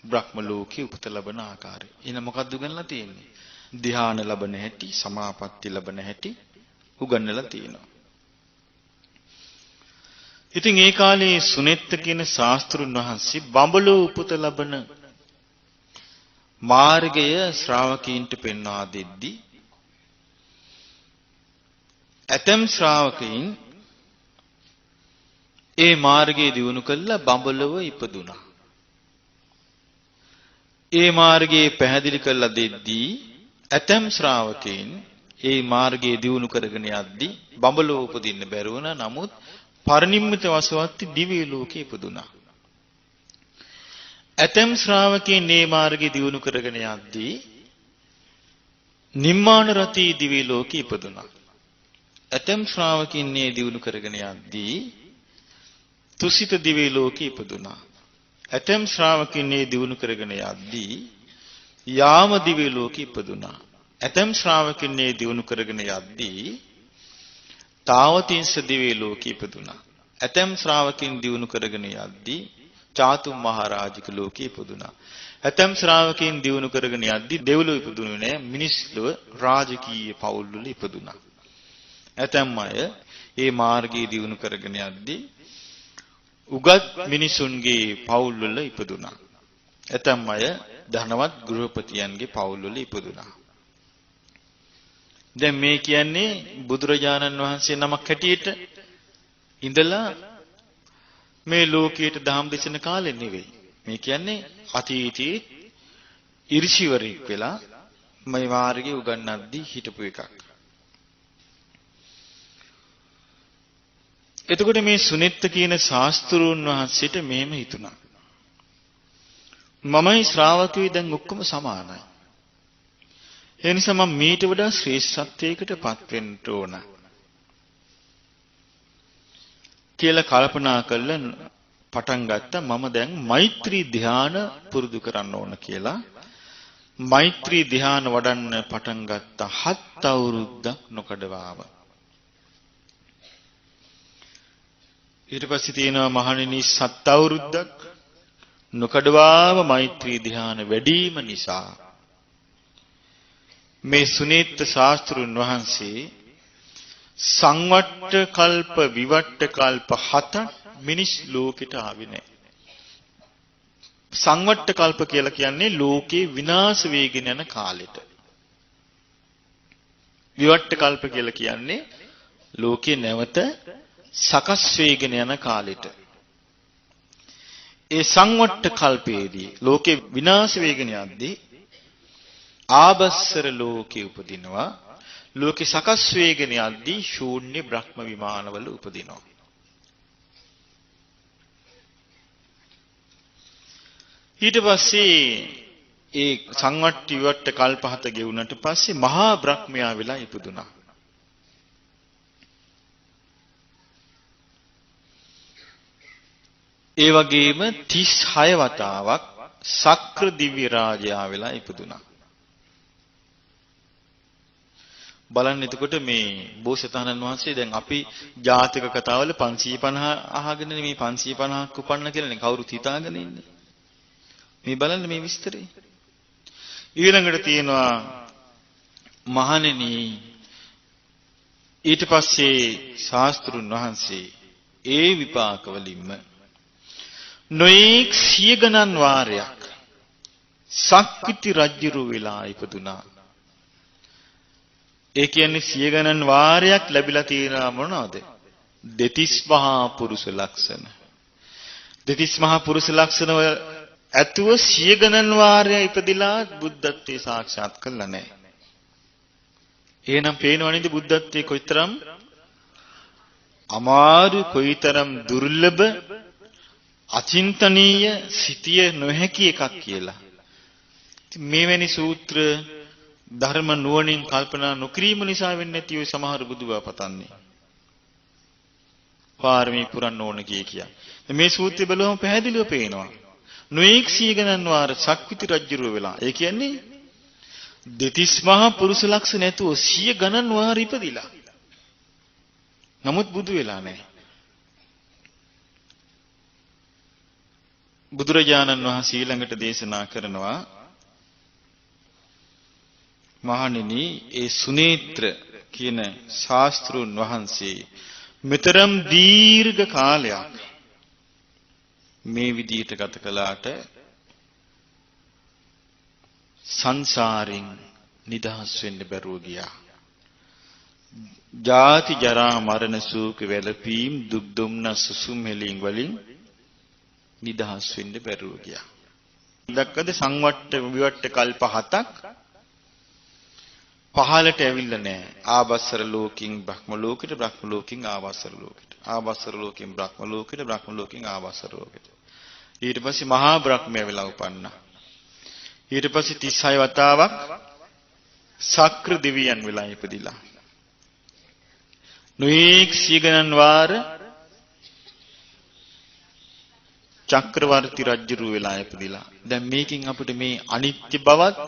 බ්‍රහ්ම ලෝකේ උපත ලබන ආකාරය. එන මොකක්ද උගන්ලා තියෙන්නේ? ධ්‍යාන ලබන හැටි, සමාපatti ලබන හැටි උගන්වලා තියෙනවා. ඉතින් ඒ කාලේ සුනෙත්ත කියන ශාස්ත්‍රුන් වහන්සේ බඹලෝ උපත ලබන මාර්ගය ශ්‍රාවකීන්ට පෙන්වා දෙද්දී ඇතම් ශ්‍රාවකයින් ඒ මාර්ගයේ දියුණු කළා බඹලව ඉපදුනා. ඒ මාර්ගයේ පැහැදිලි කරලා දෙද්දී ඇතම් ශ්‍රාවකයින් ඒ මාර්ගයේ දියුණු කරගෙන යද්දී බඹලව උපදින්න බැරි වුණා. නමුත් පරිනිම්මිත වසවත්ති දිව්‍ය ලෝකේ ඉපදුනා. ඇතම් ශ්‍රාවකයන් මේ මාර්ගයේ දියුණු කරගෙන යද්දී නිම්මාන රති දිව්‍ය ලෝකේ ඉපදුනා. ඇතම් ශ්‍රාවකයන් මේ දියුණු කරගෙන යද්දී තුසිත දිව්‍ය ලෝකේ ඉපදුනා. ඇතම් ශ්‍රාවකයන් මේ දියුණු කරගෙන යද්දී යාම දිව්‍ය ලෝකේ ඉපදුනා. ඇතම් ශ්‍රාවකයන් මේ දියුණු කරගෙන යද්දී තාවතිංස දිව්‍ය ලෝකේ ඉපදුනා. ඇතම් ශ්‍රාවකයන් දියුණු කරගෙන යද්දී චාතුම් මහරජික ලෝකේ ඉපදුනා. ඇතම් ශ්‍රාවකයන් දියුණු කරගෙන යද්දී දෙව්ලොව ඉපදුනේ නැහැ. මිනිස් ලොව රාජකීය පවුල් වල ඉපදුනා. ඇතම් අය මේ මාර්ගයේ දියුණු කරගෙන යද්දී උගත් මිනිසුන්ගේ පවුල් වල ඉපදුනා. ඇතම් අය ධනවත් ගෘහපතියන්ගේ පවුල් වල ඉපදුනා. දැන් මේ කියන්නේ බුදුරජාණන් වහන්සේ නමක් හැටියට ඉඳලා මේ ලෝකයට දහම් දෙසන කාලෙ නෙවෙයි. මේ කියන්නේ අතීතයේ ඍෂිවරයෙක් වෙලා මේ මාර්ගය උගන්වද්දී හිටපු එකක්. එතකොට මේ සුනෙත්ත කියන ශාස්ත්‍රූන් වහන්සේට මෙහෙම හිතුණා. මමයි ශ්‍රාවකයෝ දැන් ඔක්කොම සමානයි. ඒ නිසා මම මීට වඩා ශ්‍රේෂ්ඨත්වයකට පත් වෙන්න ඕන කියලා කල්පනා කළා. පටන් ගත්තා මම දැන් මෛත්‍රී ධ්‍යාන පුරුදු කරන්න ඕන කියලා. මෛත්‍රී ධ්‍යාන වඩන්න පටන් ගත්තා 7 අවුරුද්දක් නොකඩවාම. ඊට පස්සේ තියෙනවා මහණෙනි 7 අවුරුද්දක් නොකඩවාම මෛත්‍රී ධ්‍යාන වැඩිම නිසා මේ සුනීත ශාස්ත්‍රුන් වහන්සේ සංවට්ට කල්ප විවට්ට කල්ප 7ක් මිනිස් ලෝකෙට ආවේ නැහැ. සංවට්ට කල්ප කියලා කියන්නේ ලෝකේ විනාශ වේගෙන යන කාලෙට. විවට්ට කල්ප කියලා කියන්නේ ලෝකේ නැවත සකස් වේගෙන යන කාලෙට. ඒ සංවට්ට කල්පයේදී ලෝකේ විනාශ වේගෙන යද්දී ආබස්සර ලෝකේ උපදිනවා. ලෝකේ සකස් වේගෙන යද්දී ශූන්‍ය බ්‍රහ්ම විමානවල උපදිනවා. ඊට පස්සේ ඒ සංවට්ටි විවට්ට කල්ප 7 ගෙවුනට පස්සේ මහා බ්‍රහ්මයා වෙලා ඉපදුනා. ඒ වගේම 36 වතාවක් සක්‍ර දිව්‍ය රාජයා වෙලා ඉපදුනා. බලන්න එතකොට මේ බෝසතාණන් වහන්සේ දැන් අපි ජාතක කතාවල 550 අහගෙන මේ 550ක් උපන්න කියලානේ කවුරුත් හිතාගෙන ඉන්නේ. මේ බලන්න මේ විස්තරේ. ඊළඟට තියෙනවා මහණෙනි ඊට පස්සේ ශාස්ත්‍රුන් වහන්සේ ඒ විපාක වලින්ම නොඑක් සිය ගණන් වාරයක් සක්විති රජුරු වෙලා ඉපදුනා. ඒ කියන්නේ සිය ගණන් වාරයක් ලැබිලා තියෙනවා මොනවද? දෙතිස් මහා පුරුෂ ලක්ෂණ. දෙතිස් මහා පුරුෂ ලක්ෂණ ඇතුව සිය ගණන් වාරයක් ඉපදිලා බුද්ධත්වයේ සාක්ෂාත් කළා නැහැ. එහෙනම් පේනව නේද බුද්ධත්වයේ කොයිතරම් අමාරු කොයිතරම් දුර්ලභ අචින්තනීය සිටිය නොහැකි එකක් කියලා. මේවැනි සූත්‍ර ධර්ම නුවණින් කල්පනා නොකිරීම නිසා වෙන්නේ නැති ඔය සමහර බුදුබව පතන්නේ. පාරමී පුරන්න ඕන කිය. මේ සූත්‍රය බලවම පැහැදිලිව පේනවා. නොඑක් සිය ගණන් වාර සක්විති රජුරුව වෙලා. ඒ කියන්නේ දෙතිස් මහා පුරුෂ ලක්ෂණ නැතුව සිය ගණන් වාර ඉපදිලා. නමුත් බුදු වෙලා නැහැ. බුදුරජාණන් වහන්සේ ඊළඟට දේශනා කරනවා මහණෙනි ඒ සුනේත්‍ර කියන ශාස්ත්‍රුන් වහන්සේ මෙතරම් දීර්ඝ කාලයක් මේ විදිහට ගත කළාට සංසාරෙන් නිදහස් වෙන්න බැරුව ගියා. ජාති ජරා මරණ ශෝක වැළපීම් දුක් දුම්නස් සුසුම් හෙලීම් වලින් නිදහස් වෙන්න බැරුව ගියා. දක්කද සංවට්ට විවට්ට කල්ප 7ක් පහලට ඇවිල්ලා නැහැ. ආවස්සර ලෝකින් බ්‍රහ්ම ලෝකෙට, බ්‍රහ්ම ලෝකින් ආවස්සර ලෝකෙට, ආවස්සර ලෝකින් බ්‍රහ්ම ලෝකෙට, බ්‍රහ්ම ලෝකින් ආවස්සර ලෝකෙට. ඊට පස්සේ මහා බ්‍රහ්මයා වෙලා උපන්නා. ඊට පස්සේ 36 වතාවක් සක්‍ර දෙවියන් වෙලා ඉපදිලා. නොඑක් සියගණන් වාර චක්‍රවර්ති රජුරු වෙලා ඉපදිලා. දැන් මේකෙන් අපිට මේ අනිත්‍ය බවත්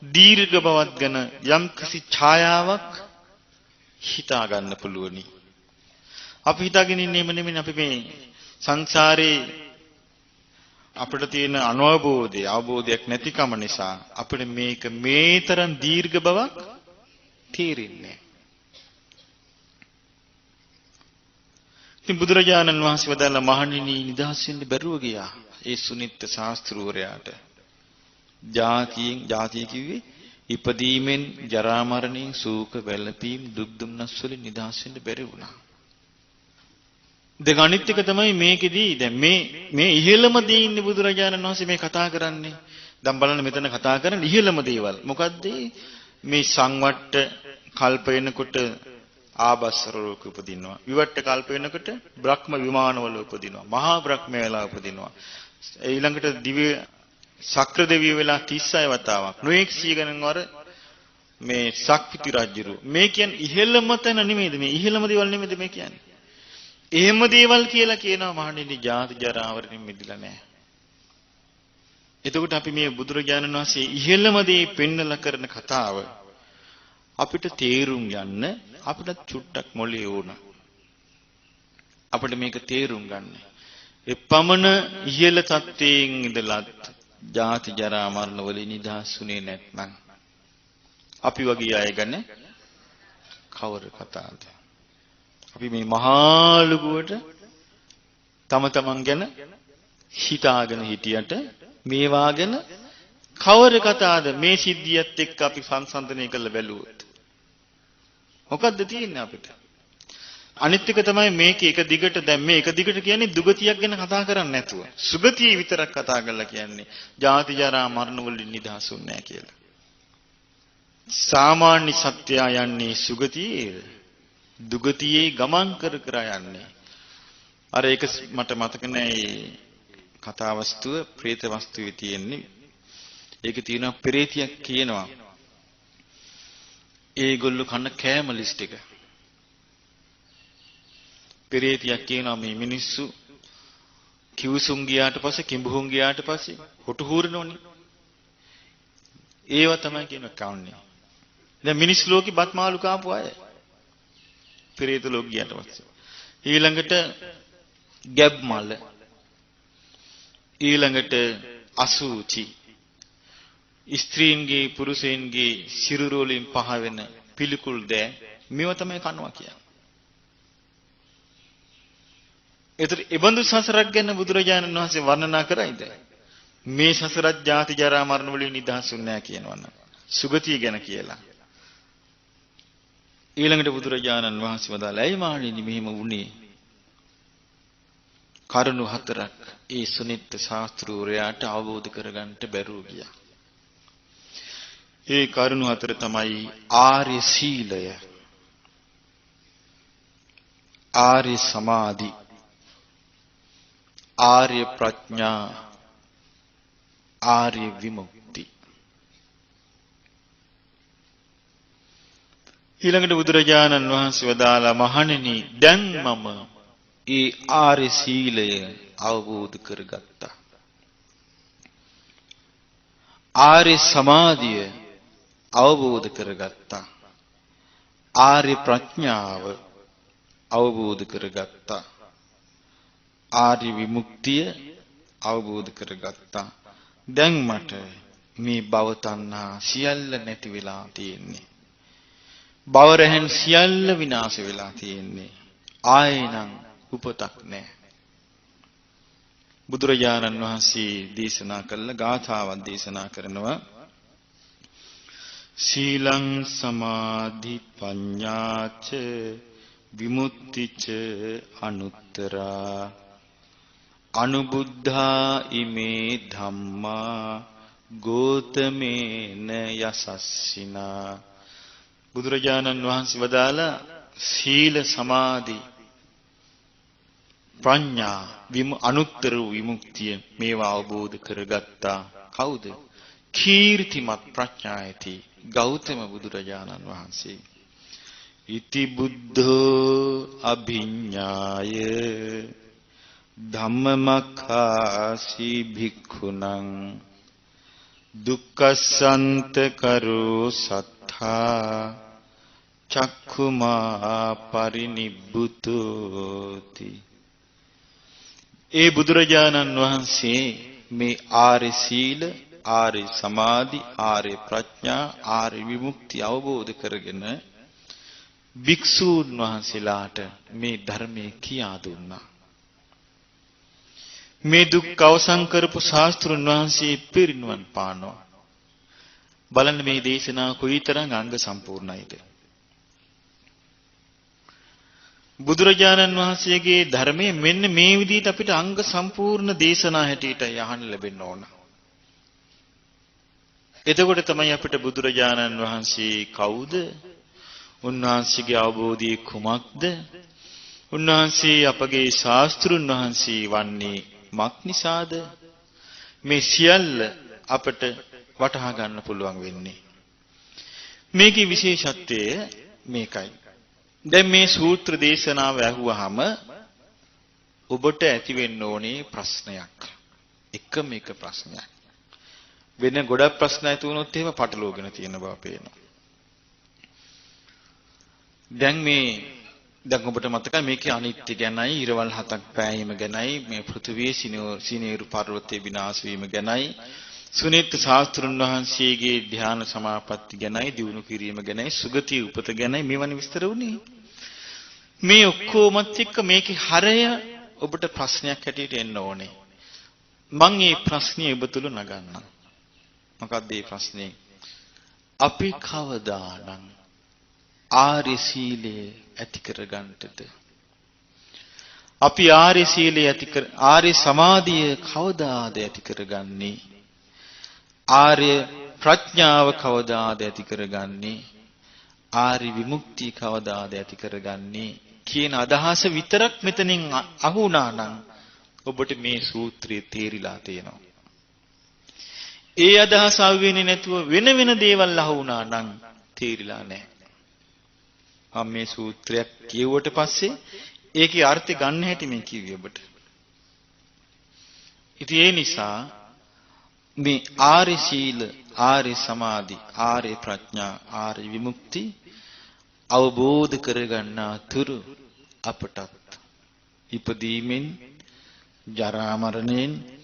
දීර්ඝ බවත් ගැන යම්කිසි ඡායාවක් හිතා ගන්න පුළුවනි. අපි හිතාගෙන ඉන්නේම නෙමෙයි අපි මේ සංසාරේ අපිට තියෙන අවබෝධයක් නැතිකම නිසා අපිට මේක මේ තරම් දීර්ඝ බවක් තේරෙන්නේ. ඉතින් බුදුරජාණන් වහන්සේ වදාළ මහණෙනි නිදහස් වෙන්න බැරුව ගියා. ඒ සුනිත්ත ශාස්ත්‍රූරයාට ජාතිය කිව්වේ ඉපදීමෙන් ජරා මරණයෙන් ශෝක වැළපීම් දුක් දුම්නස් වලින් නිදහස් වෙන්න බැරි වුණා. දෙක අනිත් එක තමයි මේකෙදී දැන් මේ ඉහෙළම දේ ඉන්නේ බුදුරජාණන් වහන්සේ මේ කතා කරන්නේ. දැන් බලන්න මෙතන කතා කරන්නේ ඉහෙළම දේවල්. මොකද්ද මේ සංවට්ට කල්ප වෙනකොට ආබස්සර ලෝක උපදිනවා. විවට්ට කල්ප වෙනකොට බ්‍රහ්ම විමානවල උපදිනවා. මහා බ්‍රහ්ම වෙලා උපදිනවා. ඊළඟට දිව්‍ය සක්‍ර දෙවිය වෙලා 36 වතාවක්. නොඑක් සිය ගණන් වර මේ සක්විති රජුරු. මේ කියන්නේ ඉහෙළම තැන නෙමෙයිද? මේ ඉහෙළම දේවල් නෙමෙයිද මේ කියන්නේ? එහෙම දේවල් කියලා කියනවා මහණෙනි ජාති ජරා වලින් මිදලා නැහැ. එතකොට අපි මේ බුදුරජාණන් වහන්සේ ඉහෙළම දේ පෙන්නලා කරන කතාව අපිට තේරුම් ගන්න අපිට චුට්ටක් මොලේ ඕන. අපිට මේක තේරුම් ගන්න. එපමණ ඉහළ තත්ත්වයෙන් ඉඳලත් ජාති ජරා මරණ වලින් නිදහස්ුනේ නැත්නම් අපි වගේ අය ගැන කවර කතාවද? අපි මේ මහා ලුගුවට තම තමන් ගැන හිතාගෙන හිටියට මේවා ගැන කවර කතාවද මේ සිද්ධියත් එක්ක අපි සංසන්දනය කරලා බැලුවොත් මොකද්ද තියෙන්නේ අපිට? අනිත් එක තමයි මේක එක දිගට දැන් මේ එක දිගට කියන්නේ දුගතියක් ගැන කතා කරන්නේ නැතුව සුගතිය විතරක් කතා කරලා කියන්නේ ජාති ජරා මරණ වලින් නිදහසුන්නේ නැහැ කියලා. සාමාන්‍ය සත්‍යය යන්නේ සුගතියේ දුගතියේ ගමන් කර කර යන්නේ. අර ඒක මට මතක නැහැ කතා වස්තුව ප්‍රේත වස්තුවේ තියෙන්නේ. ඒකේ තියෙනවා පෙරේතියක් කියනවා. ඒගොල්ලෝ කන කෑම ලිස්ට් එක. පෙරේතියක් කියනවා මේ මිනිස්සු කිව්සුම් ගියාට පස්සේ කිඹුහුම් ගියාට පස්සේ හොටු හූරනෝනේ. ඒව තමයි කියන කවන්නේ. දැන් මිනිස් ලෝකෙ බත් මාළු කාපු අය. පෙරේත ලෝක ගියාට පස්සේ. ඊළඟට ගැබ් මල. ඊළඟට අසුචි. ස්ත්‍රීන්ගේ පුරුෂයන්ගේ සිරුරු වලින් පහ වෙන පිළිකුල් දෑ මේව තමයි කනවා කියන්නේ. ඒතර ඉබඳු සසරක් ගැන බුදුරජාණන් වහන්සේ වර්ණනා කරයිද? මේ සසරත් ජාති ජරා මරණ වලින් නිදහසුන්නේ නැහැ කියනවනම් සුගතිය ගැන කියලා. ඊළඟට බුදුරජාණන් වහන්සේ වදාළා "ඇයි මාණෙනි මෙහෙම වුනේ?" කරුණු හතරක් ඒ සුනිත්ත ශාස්ත්‍රූරයාට අවබෝධ කරගන්න බැරුව ගියා. ඒ කරුණු හතර තමයි ආර්ය සීලය, ආර්ය සමාධි, ආර්ය ප්‍රඥා, ආර්ය විමුක්ති. ඊළඟට බුදුරජාණන් වහන්සේ වදාලා "මහණෙනි දැන් මම ඒ ආර්ය සීලය අවබෝධ කරගත්තා. ආර්ය සමාධිය අවබෝධ කරගත්තා. ආර්ය ප්‍රඥාව අවබෝධ කරගත්තා. ආර්ය විමුක්තිය අවබෝධ කරගත්තා. දැන් මට මේ භව තණ්හා සියල්ල නැති වෙලා තියෙන්නේ. භව රැහන් සියල්ල විනාශ වෙලා තියෙන්නේ. ආයෙනම් උපතක් නැහැ." බුදුරජාණන් වහන්සේ දේශනා කළ ගාථාවක් දේශනා කරනවා. සීලං සමාධි පඤ්ඤාච විමුක්තිච අනුත්තරා අනුබුද්ධා ඉමේ ධම්මා ගෝතමේන යසස්සිනා. බුදුරජාණන් වහන්සේ වදාලා සීල සමාධි ප්‍රඥා අනුත්තර විමුක්තිය මේවා අවබෝධ කරගත්තා. කවුද? කීර්තිමත් ප්‍රඥායති ගෞතම බුදුරජාණන් වහන්සේ. ඉති බුද්ධෝ අභිඤ්ඤාය ධම්මමක්ඛාසි භික්ඛුනං දුක්ඛසන්ත කරෝ සත්තා චක්ඛුමා පරිනිබ්බුතෝති. ඒ බුදුරජාණන් වහන්සේ මේ ආර්ය සීල, ආර්ය සමාධි, ආර්ය ප්‍රඥා, ආර්ය විමුක්ති අවබෝධ කරගෙන භික්ෂූන් වහන්සේලාට මේ ධර්මයේ කියා දුන්නා. මේ දුක් අවසන් කරපු ශාස්ත්‍රුන් වහන්සේ පිරිනුවන් පානවා. බලන්න මේ දේශනාව කොයිතරම් අංග සම්පූර්ණයිද. බුදුරජාණන් වහන්සේගේ ධර්මයේ මෙන්න මේ විදිහට අපිට අංග සම්පූර්ණ දේශනා හැටියට යහන්න ලැබෙන්න ඕන. එතකොට තමයි අපිට බුදුරජාණන් වහන්සේ කවුද? උන්වහන්සේගේ අවබෝධය කුමක්ද? උන්වහන්සේ අපගේ ශාස්ත්‍රුන් වහන්සේ වන්නේ මක් නිසාද? මේ සියල්ල අපට වටහා ගන්න පුළුවන් වෙන්නේ. මේකේ විශේෂත්වය මේකයි. දැන් මේ සූත්‍ර දේශනාව ඇහුවාම ඔබට ඇති වෙන්න ඕනේ ප්‍රශ්නයක්. එකම එක ප්‍රශ්නයක්. වෙන ගොඩක් ප්‍රශ්න ඇති වුණොත් එහෙම පටලවගෙන තියෙන බව පේනවා. දැන් ඔබට මතකයි මේකේ අනිත්‍ය ගැනයි, ඊරවල් 7ක් පෑයීම ගැනයි, මේ පෘථිවියේ සිනේරු පර්වතයේ විනාශ වීම ගැනයි, සුනීත ශාස්ත්‍රුන් වහන්සේගේ ධ්‍යාන සමාපatti ගැනයි, දියුණු කිරීම ගැනයි, සුගතිය උපත ගැනයි මේවනි විස්තර වුණේ. මේ ඔක්කොමත් එක්ක මේකේ හරය ඔබට ප්‍රශ්නයක් හැටියට එන්න ඕනේ. මම මේ ප්‍රශ්නේ ඔබ තුල නගන්නම්. මොකක්ද මේ ප්‍රශ්නේ? අපි කවදානම් ආර්ය සීලය ඇති කරගන්නටද? අපි ආර්ය සීලය ආර්ය සමාධිය කවදාද ඇති කරගන්නේ? ආර්ය ප්‍රඥාව කවදාද ඇති කරගන්නේ? ආර්ය විමුක්තිය කවදාද ඇති කරගන්නේ කියන අදහස විතරක් මෙතනින් අහුණා නම් ඔබට මේ සූත්‍රය තේරිලා තියෙනවා. ඒ අදහස අහුවෙන්නේ නැතුව වෙන වෙන දේවල් අහුණා නම් තේරිලා නැහැ. මම මේ සූත්‍රයක් කියුවට පස්සේ ඒකේ අර්ථය ගන්න හැටි මේ කිව්වේ ඔබට. ඉතින් ඒ නිසා මේ ආර්ය සීල, ආර්ය සමාධි, ආර්ය ප්‍රඥා, ආර්ය විමුක්ති අවබෝධ කරගන්න තුරු අපටත් ඉපදීමෙන්, ජරා මරණයෙන්,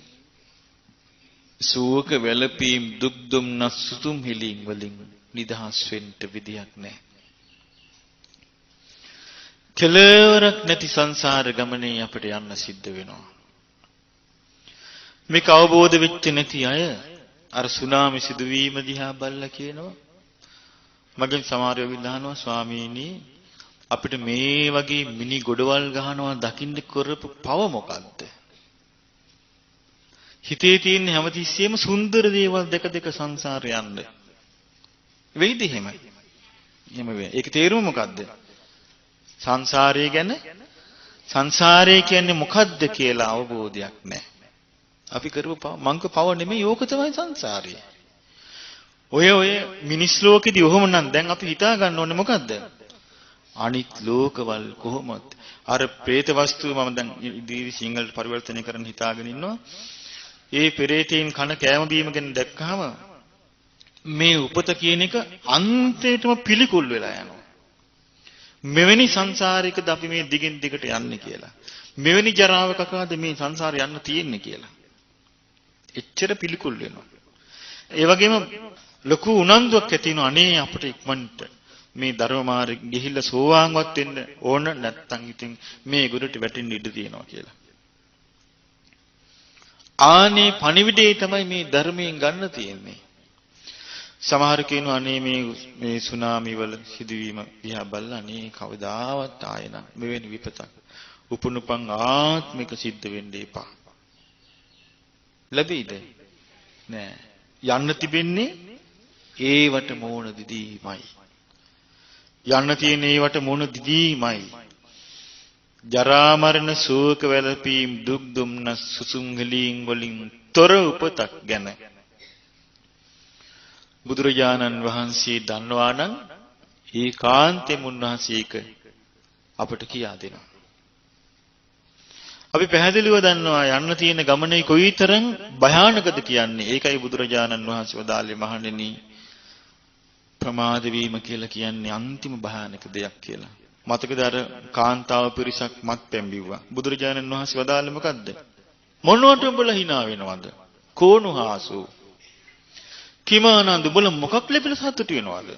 ශෝක වැළපීම්, දුක් දුම්නස් සුතුම් හිලින් වලින් නිදහස් වෙන්න විදියක් නැහැ. කෙලවරක් නැති සංසාර ගමනේ අපිට යන්න සිද්ධ වෙනවා. මේක අවබෝධ වෙච්ච නැති අය අර සුනාමි සිදුවීම දිහා බලලා කියනවා, මගෙන් සමහරව විලානවා, ස්වාමීනි අපිට මේ වගේ මිනි ගොඩවල් ගහනවා දකින්න කරපු පව මොකද්ද? හිතේ තියෙන හැමතිස්සෙම සුන්දර දේවල් දෙක සංසාරේ යන්න. වෙයිද එහෙම? එහෙම වෙයි. ඒක තේරුම මොකද්ද? සංසාරය ගැන, සංසාරය කියන්නේ මොකද්ද කියලා අවබෝධයක් නැහැ. අපි කරපු මංක පව නෙමෙයි, ඕක තමයි සංසාරය. ඔය මිනිස් ලෝකෙදී ඔහොම නම් දැන් අපි හිතා ගන්න ඕනේ මොකද්ද? අනිත් ලෝකවල කොහොමද? අර പ്രേත වස්තුව මම දැන් ඉදිරි සිංහලට පරිවර්තනය කරන්න හිතාගෙන ඉන්නවා. ඒ පෙරේතීන් කන කෑම බීම ගැන දැක්කහම මේ උපත කියන එක අන්තයටම පිළිකුල් වෙලා යනවා. මෙවැනි සංසාරිකද අපි මේ දිගින් දිගට යන්නේ කියලා. මෙවැනි ජරාවකකද මේ සංසාරේ යන්න තියෙන්නේ කියලා. එච්චර පිළිකුල් වෙනවා. ඒ වගේම ලොකු උනන්දුවක් ඇති වෙනවා, අනේ අපිට ඉක්මනට මේ ධර්ම මාර්ගෙ ගිහිල්ලා සෝවාන්වත් වෙන්න ඕන, නැත්තම් ඉතින් මේ ගුරුට වැටෙන්න ඉඩ තියෙනවා කියලා. ආනේ පණිවිඩේ තමයි මේ ධර්මයෙන් ගන්න තියෙන්නේ. සමහර කෙනා අනේ මේ සුනාමි වල සිදුවීම දිහා බලලා අනේ කවදාවත් ආයෙ නම් මෙවැනි විපතක් උපනුපන් ආත්මික සිද්ධ වෙන්න එපා. ලැබෙයිද? නෑ. යන්න තිබෙන්නේ ඒවට මෝන දිදීමයි. යන්න තියෙන ඒවට මෝන දිදීමයි. ජරා මරණ ශෝක වැළපීම් දුක් දුම්නස් සුසුම්ගලීන් වලින් තොර උපතක් ගැන බුදුරජාණන් වහන්සේ දන්නවා නම් ඒකාන්තයෙන් උන්වහන්සේක අපට කියා දෙනවා. අපි පැහැදිලිව දන්නවා යන්න තියෙන ගමනේ කොයිතරම් භයානකද කියන්නේ. ඒකයි බුදුරජාණන් වහන්සේ වදාළේ මහණෙනි ප්‍රමාද වීම කියලා කියන්නේ අන්තිම භයානක දෙයක් කියලා. මතකද අර කාන්තාව පිරිසක් මත්පැන් බිව්වා. බුදුරජාණන් වහන්සේ වදාළේ මොකද්ද? මොනවට උඹලා hina වෙනවද? කෝණුහාසු. කිමානන්ද උඹලා මොකක් ලැබිලා සතුටු වෙනවද?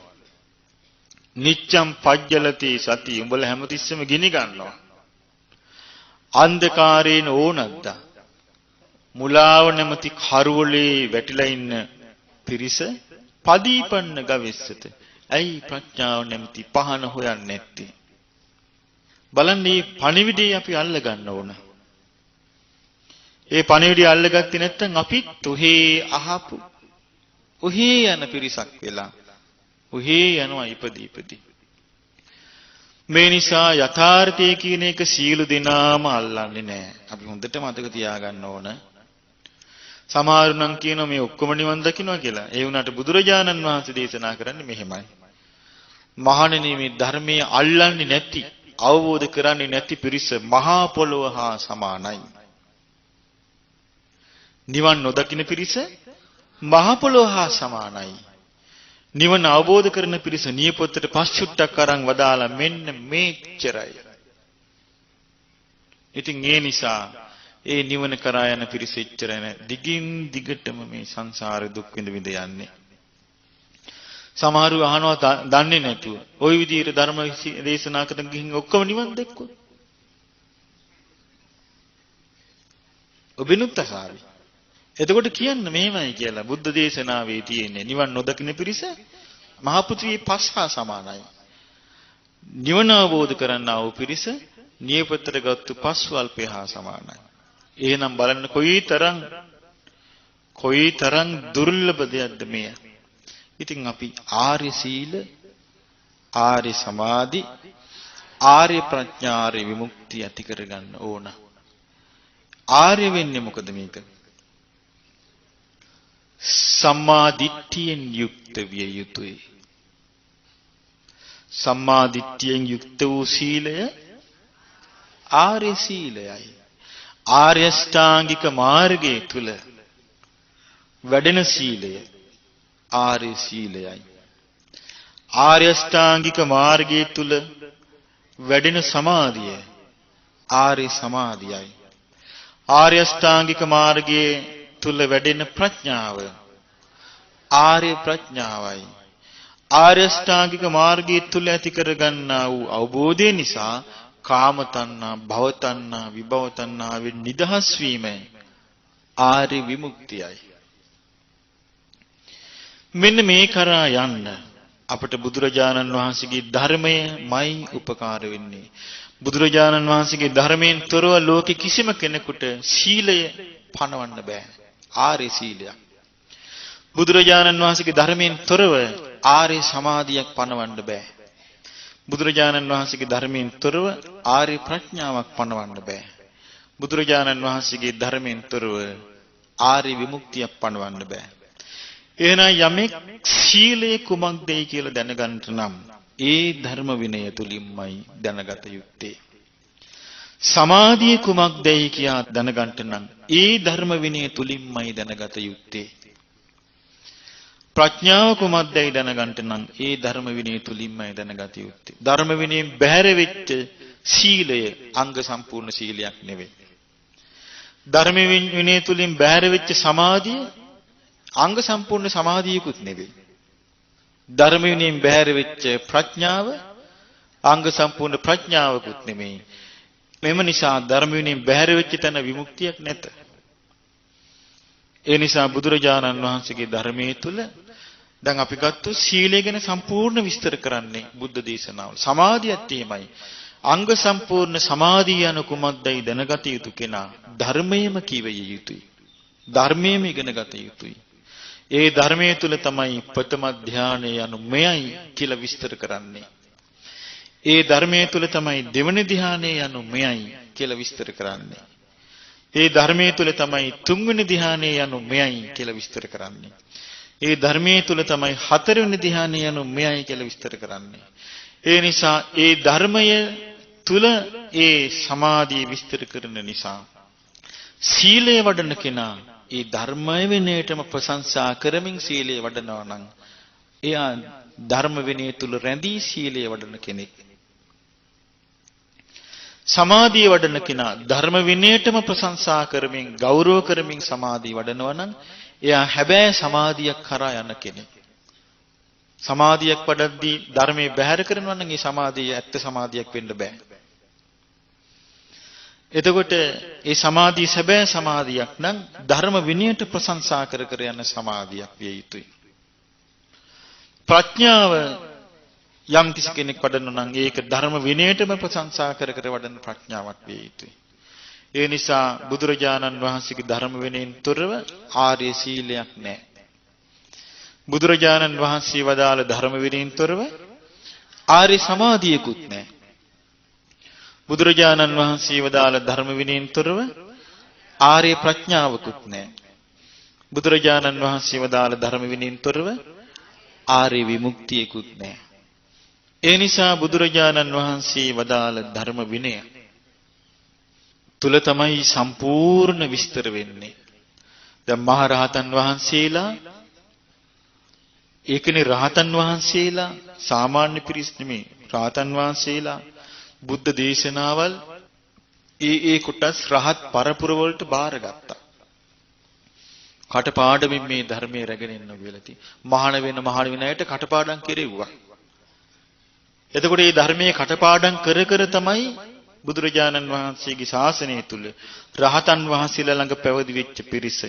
නිච්ඡම් පජ්ජලති සති උඹලා හැමතිස්සෙම ගිනි ගන්නවා. අන්ධකාරේන ඕනද්ද? මුලාව නැමැති කරවලේ වැටිලා ඉන්න පිරිස පදීපන්න ගවෙස්සත. ඇයි ප්‍රඥාව නැමැති පහන හොයන්නේ නැත්තේ? බලන්න මේ පණිවිඩය අපි අල්ල ගන්න ඕන. ඒ පණිවිඩය අල්ලගත්තේ නැත්නම් අපි තුහේ අහපු උහේ යන පිරිසක් වෙලා උහේ යනවා ඉපදී. මේ නිසා යථාර්ථය කියන එක සීළු දෙනාම අල්ලන්නේ නැහැ. අපි හොඳට මතක තියාගන්න ඕන. සමහරු නම් කියනවා මේ ඔක්කොම නිවන් දකින්නවා කියලා. ඒ වුණාට බුදුරජාණන් වහන්සේ දේශනා කරන්නේ මෙහෙමයි. මහණෙනි මේ ධර්මයේ අල්ලන්නේ නැති, අවබෝධ කරන්නේ නැති පිරිස මහා පොළොව හා සමානයි. නිවන් නොදකින්න පිරිස මහා පොළොව හා සමානයි. නිවන අවබෝධ කරන පිරිස නියපොත්තට පස්චුට්ටක් අරන් වදාලා මෙන්න මේච්චරයි. ඉතින් ඒ නිසා ඒ නිවන කරා යන පිරිස එච්චරයි නෑ. දිගින් දිගටම මේ සංසාර දුක් විඳ විඳ යන්නේ. සමහරව අහනවා දන්නේ නැතුව. ওই විදිහට ධර්ම දේශනා කරන ගිහින් ඔක්කොම නිවන් දැක්කොත්. ඔබිනුත් අසාවි. එතකොට කියන්න මෙහෙමයි කියලා බුද්ධ දේශනාවේ තියෙන්නේ නිවන් නොදකින පිරිස මහ පෘථිවියේ පස් හා සමානයි. නිවන අවබෝධ කරන්නා වූ පිරිස නියපතට ගත්තු පස් වල්පේ හා සමානයි. එහෙනම් බලන්න කොයිතරම් දුර්ලභ දෙයක්ද මෙය. ඉතින් අපි ආර්ය සීල, ආර්ය සමාධි, ආර්ය ප්‍රඥා, ආර්ය විමුක්තිය ඇති කරගන්න ඕන. ආර්ය වෙන්නේ මොකද මේක? සම්මා දිට්ඨියෙන් යුක්ත විය යුතුයි. සම්මා දිට්ඨියෙන් යුක්ත වූ සීලය ආර්ය සීලයයි. ආර්ය ශ්‍රාංගික මාර්ගයේ තුල වැඩෙන සීලය ආර්ය සීලයයි. ආර්ය ශ්‍රාංගික මාර්ගයේ තුල වැඩෙන සමාධිය ආර්ය සමාධියයි. ආර්ය ශ්‍රාංගික මාර්ගයේ තුල වැඩෙන ප්‍රඥාව ආර්ය ප්‍රඥාවයි. ආර්ය ශ්‍රාංගික මාර්ගයේ තුල ඇති කරගන්නා වූ අවබෝධය නිසා කාම තණ්හා, භව තණ්හා, විභව තණ්හාවෙන් නිදහස් වීම ආර්ය විමුක්තියයි. මෙන්න මේ කරා යන්න අපට බුදුරජාණන් වහන්සේගේ ධර්මයමයි උපකාර වෙන්නේ. බුදුරජාණන් වහන්සේගේ ධර්මයෙන් තොරව ලෝකෙ කිසිම කෙනෙකුට සීලය පනවන්න බෑ. ආර්ය සීලයක්. බුදුරජාණන් වහන්සේගේ ධර්මයෙන් තොරව ආර්ය සමාධියක් පනවන්න බෑ. බුදුරජාණන් වහන්සේගේ ධර්මයෙන් තොරව ආර්ය ප්‍රඥාවක් පනවන්න බෑ. බුදුරජාණන් වහන්සේගේ ධර්මයෙන් තොරව ආර්ය විමුක්තියක් පනවන්න බෑ. එහෙනම් යමෙක් සීලය කුමක්දයි කියලා දැනගන්න නම් ඒ ධර්ම විනය තුලින්මයි දැනගත යුත්තේ. සමාධිය කුමක්දයි කියා දැනගන්න නම් ඒ ධර්ම විනය තුලින්මයි දැනගත යුත්තේ. ප්‍රඥාව කුමක්දයි දැනගන්න නම් ඒ ධර්ම විනය තුලින්මයි දැනගත යුත්තේ. ධර්ම විනයෙන් බැහැර වෙච්ච සීලය අංග සම්පූර්ණ සීලයක් නෙවෙයි. ධර්ම විනය තුලින් බැහැර වෙච්ච සමාධිය අංග සම්පූර්ණ සමාධියකුත් නෙවෙයි. ධර්ම විනයෙන් බැහැර වෙච්ච ප්‍රඥාව අංග සම්පූර්ණ ප්‍රඥාවකුත් නෙමෙයි. මෙම නිසා ධර්ම විනයෙන් බැහැර වෙච්ච තැන විමුක්තියක් නැත. ඒ නිසා බුදුරජාණන් වහන්සේගේ ධර්මයේ තුල දැන් අපි ගත්ත සීලය ගැන සම්පූර්ණ විස්තර කරන්නේ බුද්ධ දේශනාවල. සමාධියත් එහෙමයි. අංග සම්පූර්ණ සමාධිය යන කුමක්දයි දැනගත යුතු කෙනා ධර්මයේම කිවිය යුතුයි. ධර්මයේම ඉගෙන ගත යුතුයි. ඒ ධර්මයේ තුල තමයි ප්‍රථම ධානය යනු මෙයයි කියලා විස්තර කරන්නේ. ඒ ධර්මයේ තුල තමයි දෙවන ධානය යනු මෙයයි කියලා විස්තර කරන්නේ. ඒ ධර්මයේ තුල තමයි තුන්වෙනි ධානය යනු මෙයයි කියලා විස්තර කරන්නේ. ඒ ධර්මයේ තුල තමයි හතරවෙනි ධානය යනු මෙයයි කියලා විස්තර කරන්නේ. ඒ නිසා ඒ ධර්මය තුල ඒ සමාධිය විස්තර කරන නිසා සීලය වඩන කෙනා ඒ ධර්මය විනයටම ප්‍රශංසා කරමින් සීලය වඩනවා නම් එයා ධර්ම විනය තුල රැඳී සීලය වඩන කෙනෙක්. සමාධිය වඩන කෙනා ධර්ම විනයටම ප්‍රශංසා කරමින් ගෞරව කරමින් සමාධිය වඩනවා නම් එයා හැබැයි සමාධියක් කරා යන කෙනෙක්. සමාධියක් වඩද්දී ධර්මයේ බැහැර කරනවා නම් ඒ සමාධිය ඇත්ත සමාධියක් වෙන්න බෑ. එතකොට ඒ සමාධිය සැබෑ සමාධියක් නම් ධර්ම විනයට ප්‍රශංසා කර කර යන සමාධියක් විය යුතුයි. ප්‍රඥාව යම් කිසි කෙනෙක් වඩනවා නම් ඒක ධර්ම විනයටම ප්‍රශංසා කර කර වඩන ප්‍රඥාවක් විය යුතුයි. ඒ නිසා බුදුරජාණන් වහන්සේගේ ධර්ම විනයෙන් තොරව ආර්ය සීලයක් නැහැ. බුදුරජාණන් වහන්සේ වදාළ ධර්ම විනයෙන් තොරව ආර්ය සමාධියකුත් නැහැ. බුදුරජාණන් වහන්සේ වදාළ ධර්ම විනයෙන් තොරව ආර්ය ප්‍රඥාවකුත් නැහැ. බුදුරජාණන් වහන්සේ වදාළ ධර්ම විනයෙන් තොරව ආර්ය විමුක්තියකුත් නැහැ. ඒ නිසා බුදුරජාණන් වහන්සේ වදාළ ධර්ම විනය තුල තමයි සම්පූර්ණ විස්තර වෙන්නේ. දැන් මහ රහතන් වහන්සේලා ඒකනේ රහතන් වහන්සේලා සාමාන්‍ය පිරිස් නෙමෙයි. රහතන් වහන්සේලා බුද්ධ දේශනාවල් ඒ කොටස් රහත් පරපුර වලට බාරගත්තා. කටපාඩමින් මේ ධර්මයේ රැගෙන ඉන්න වෙලති. මහාන වෙන අයට කටපාඩම් කෙරෙව්වා. එතකොට මේ ධර්මයේ කටපාඩම් කර කර තමයි බුදුරජාණන් වහන්සේගේ ශාසනය තුල රහතන් වහන්සේලා ළඟ පැවිදි වෙච්ච පිරිස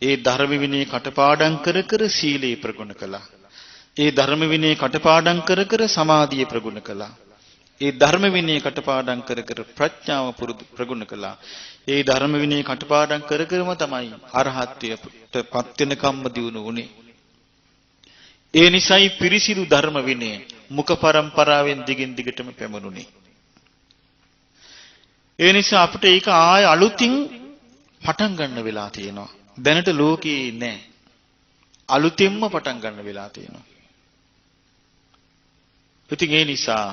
ඒ ධර්ම විනය කටපාඩම් කර කර සීලේ ප්‍රගුණ කළා. ඒ ධර්ම විනය කටපාඩම් කර කර සමාධිය ප්‍රගුණ කළා. ඒ ධර්ම විනය කටපාඩම් කර කර ප්‍රඥාව ප්‍රගුණ කළා. ඒ ධර්ම විනය කටපාඩම් කර කරම තමයි අරහත්ත්වයට පත් වෙන කම්ම දියුණු වුනේ. ඒ නිසයි පිරිසිදු ධර්ම විනය මුඛ පරම්පරාවෙන් දිගින් දිගටම පැමුණුනේ. ඒ නිසා අපිට ඒක ආය අලුතින් පටන් ගන්න වෙලා තියෙනවා. දැනට ලෝකේ නෑ. අලුතින්ම පටන් ගන්න වෙලා තියෙනවා. ඉතින් ඒ නිසා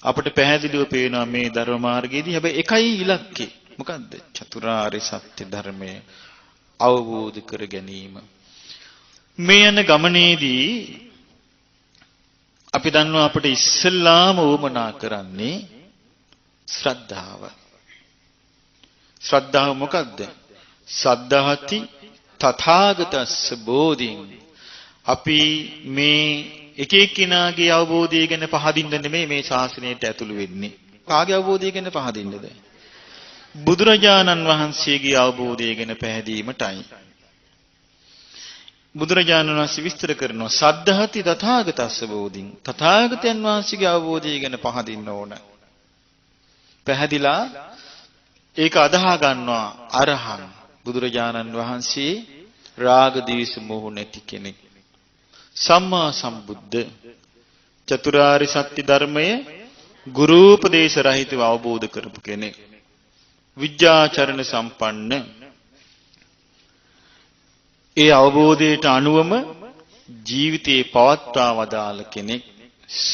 අපිට පැහැදිලිව පේනවා මේ ධර්ම මාර්ගයේදී හැබැයි එකයි ඉලක්කය. මොකද්ද? චතුරාර්ය සත්‍ය ධර්මය අවබෝධ කර ගැනීම. මේ යන ගමනේදී අපි දන්නවා අපිට ඉස්සෙල්ලාම වමනා කරන්නේ ශ්‍රද්ධාව. ශ්‍රද්ධාව මොකද්ද? සද්ධාති තථාගතස්ස බෝධින්. අපි මේ එක එක්කිනාගේ අවබෝධය ගැන පහදින්න නෙමෙයි මේ ශාසනයට ඇතුළු වෙන්නේ. කාගේ අවබෝධය ගැන පහදින්නද? බුදුරජාණන් වහන්සේගේ අවබෝධය ගැන පැහැදීමටයි. බුදුරජාණන් වහන්සේ විස්තර කරනවා සද්ධාති තථාගතස්ස බෝධින්. තථාගතයන් වහන්සේගේ අවබෝධය ගැන පහදින්න ඕන. පැහැදිලා ඒක අදහා ගන්නවා අරහං. බුදුරජාණන් වහන්සේ රාග දේශ මොහ නැති කෙනෙක්. සම්මා සම්බුද්ධ චතුරාර්ය සත්‍ය ධර්මය ගුරුපදේශ රහිතව අවබෝධ කරපු කෙනෙක්. විද්‍යාචරණ සම්පන්න ඒ අවබෝධයට අනුවම ජීවිතේ පවත්වා වදාළ කෙනෙක්.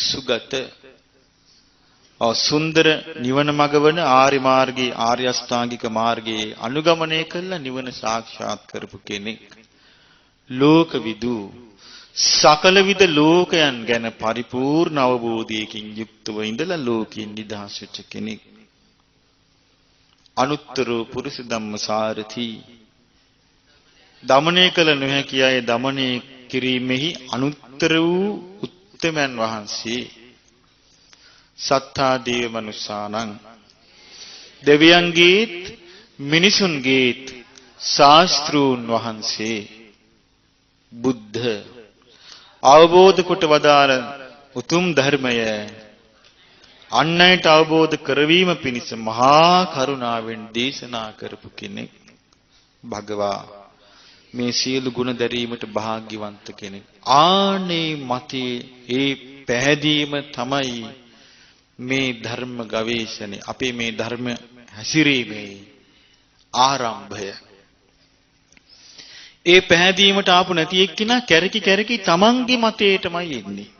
සුගත සුන්දර නිවන මඟ වන ආර්ය මාර්ගයේ ආර්ය අෂ්ටාංගික මාර්ගයේ අනුගමනය කළ නිවන සාක්ෂාත් කරපු කෙනෙක්. ලෝකවිදු සකල විද ලෝකයන් ගැන පරිපූර්ණ අවබෝධයකින් යුක්තව ඉඳලා ලෝකයෙන් නිදහස් වෙච්ච කෙනෙක්. අනුත්තර පුරුෂ ධම්මසාරති. දමණය කළ නොහැකි අය දමණය කිරීමෙහි අනුත්තර වූ උත්තමයන් වහන්සේ. සත්තා දේව මනුස්සානං. දෙවියන්ගේත් මිනිසුන්ගේත් ශාස්ත්‍රූන් වහන්සේ. බුද්ධ අවබෝධ කොට වදාළ උතුම් ධර්මය අන්නයට අවබෝධ කරවීම පිණිස මහා කරුණාවෙන් දේශනා කරපු කෙනෙක් භගවා මේ සියලු ගුණ දැරීමට වාග්යවන්ත කෙනෙක්. ආනේ මතේ ඒ පැහැදීම තමයි මේ ධර්ම ගවේෂණය අපේ මේ ධර්ම හැසිරීමේ ආරම්භය. ඒ පැහැදීමට ආපු නැති එක්කිනා කැරකි තමන්ගේ මතේටමයි එන්නේ.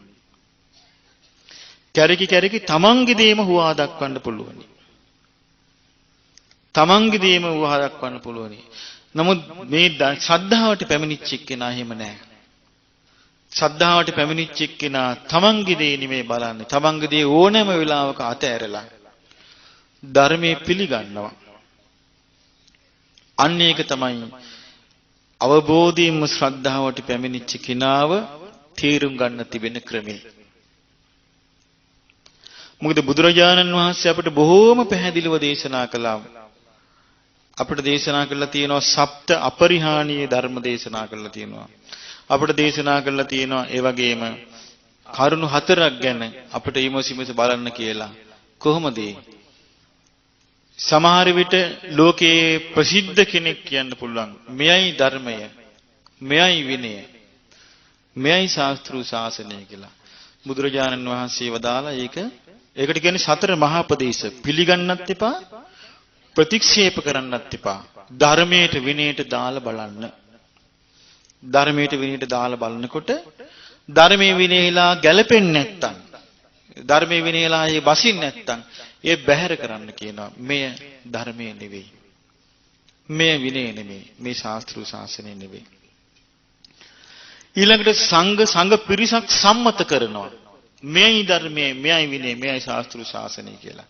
කැරකි තමන්ගේ දේම හුවා දක්වන්න පුළුවනි. තමන්ගේ දේම හුවා දක්වන්න පුළුවනි. නමුත් මේ ශ්‍රද්ධාවට පැමිණිච්ච එක්කිනා එහෙම නැහැ. ශ්‍රද්ධාවට පැමිණිච්ච එක්කිනා තමන්ගේ දේ නෙමෙයි බලන්නේ. තමන්ගේ දේ ඕනෑම වෙලාවක අතෑරලා ධර්මයේ පිළිගන්නවා. අන්න ඒක තමයි අවබෝධයෙන්ම ශ්‍රද්ධාවට පැමිණිච්ච කෙනාව තීරුම් ගන්න තිබෙන ක්‍රමය. මොකද බුදුරජාණන් වහන්සේ අපිට බොහෝම පැහැදිලිව දේශනා කළා. අපිට දේශනා කළා තියෙනවා සප්ත අපරිහානීය ධර්ම දේශනා කළා තියෙනවා. අපිට දේශනා කළා තියෙනවා ඒ වගේම කරුණු හතරක් ගැන අපිට ඊමොසිමස බලන්න කියලා. කොහොමද? සමහර විට ලෝකයේ ප්‍රසිද්ධ කෙනෙක් කියන්න පුළුවන් මෙයයි ධර්මය, මෙයයි විනය, මෙයයි ශාස්ත්‍රු ශාසනය කියලා. බුදුරජාණන් වහන්සේ වදාලා ඒකට කියන්නේ සතර මහා ප්‍රදේශ. පිළිගන්නත් එපා, ප්‍රතික්ෂේප කරන්නත් එපා. ධර්මයට විනයට දාලා බලන්න. ධර්මයට විනයට දාලා බලනකොට ධර්මයේ විනයලා ගැලපෙන්නේ නැත්තම්, ධර්මයේ විනයලා ඒ බසින් නැත්තම් ඒ බැහැර කරන්න කියනවා. මෙය ධර්මයේ නෙවෙයි. මෙය විනය නෙවෙයි. මේ ශාස්ත්‍රු ශාසනය නෙවෙයි. ඊළඟට සංඝ පිරිසක් සම්මත කරනවා. මෙයයි ධර්මයේ, මෙයයි විනය, මෙයයි ශාස්ත්‍රු ශාසනය කියලා.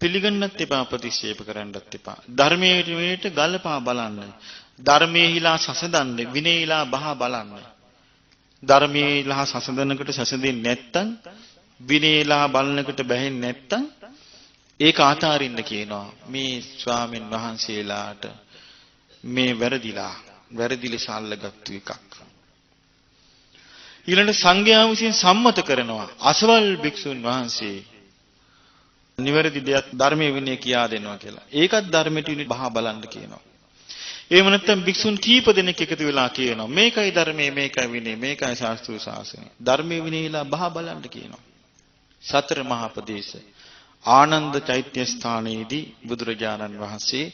පිළිගන්නත් එපා, ප්‍රතික්ෂේප කරන්නත් එපා. ධර්මයේ විනයට ගලපා බලන්න. ධර්මයේලා සසඳන්න, විනයේලා බහා බලන්න. ධර්මයේලා සසඳනකට සසඳෙන්නේ නැත්තම්, විනයේලා බලනකට බැහැන්නේ නැත්තම් ඒක ආතාරින්න කියනවා. මේ ස්වාමින් වහන්සේලාට මේ වැරදි ලෙස අල්ලගත්තු එකක්. ඊළඟ සංඝයා විසින් සම්මත කරනවා අසවල් භික්ෂුන් වහන්සේ නිවැරදි දෙයක් ධර්මයේ විනය කියා දෙනවා කියලා. ඒකත් ධර්මයට බහා බලන්න කියනවා. එහෙම නැත්නම් භික්ෂුන් කීප දෙනෙක් එකතු වෙලා කියනවා මේකයි ධර්මයේ, මේකයි විනය, මේකයි ශාස්ත්‍රු ශාසනය. ධර්මයේ විනයලා බහා බලන්න කියනවා. සතර මහා ප්‍රදේශ ආනන්ද චෛත්‍ය ස්ථානයේදී බුදුරජාණන් වහන්සේ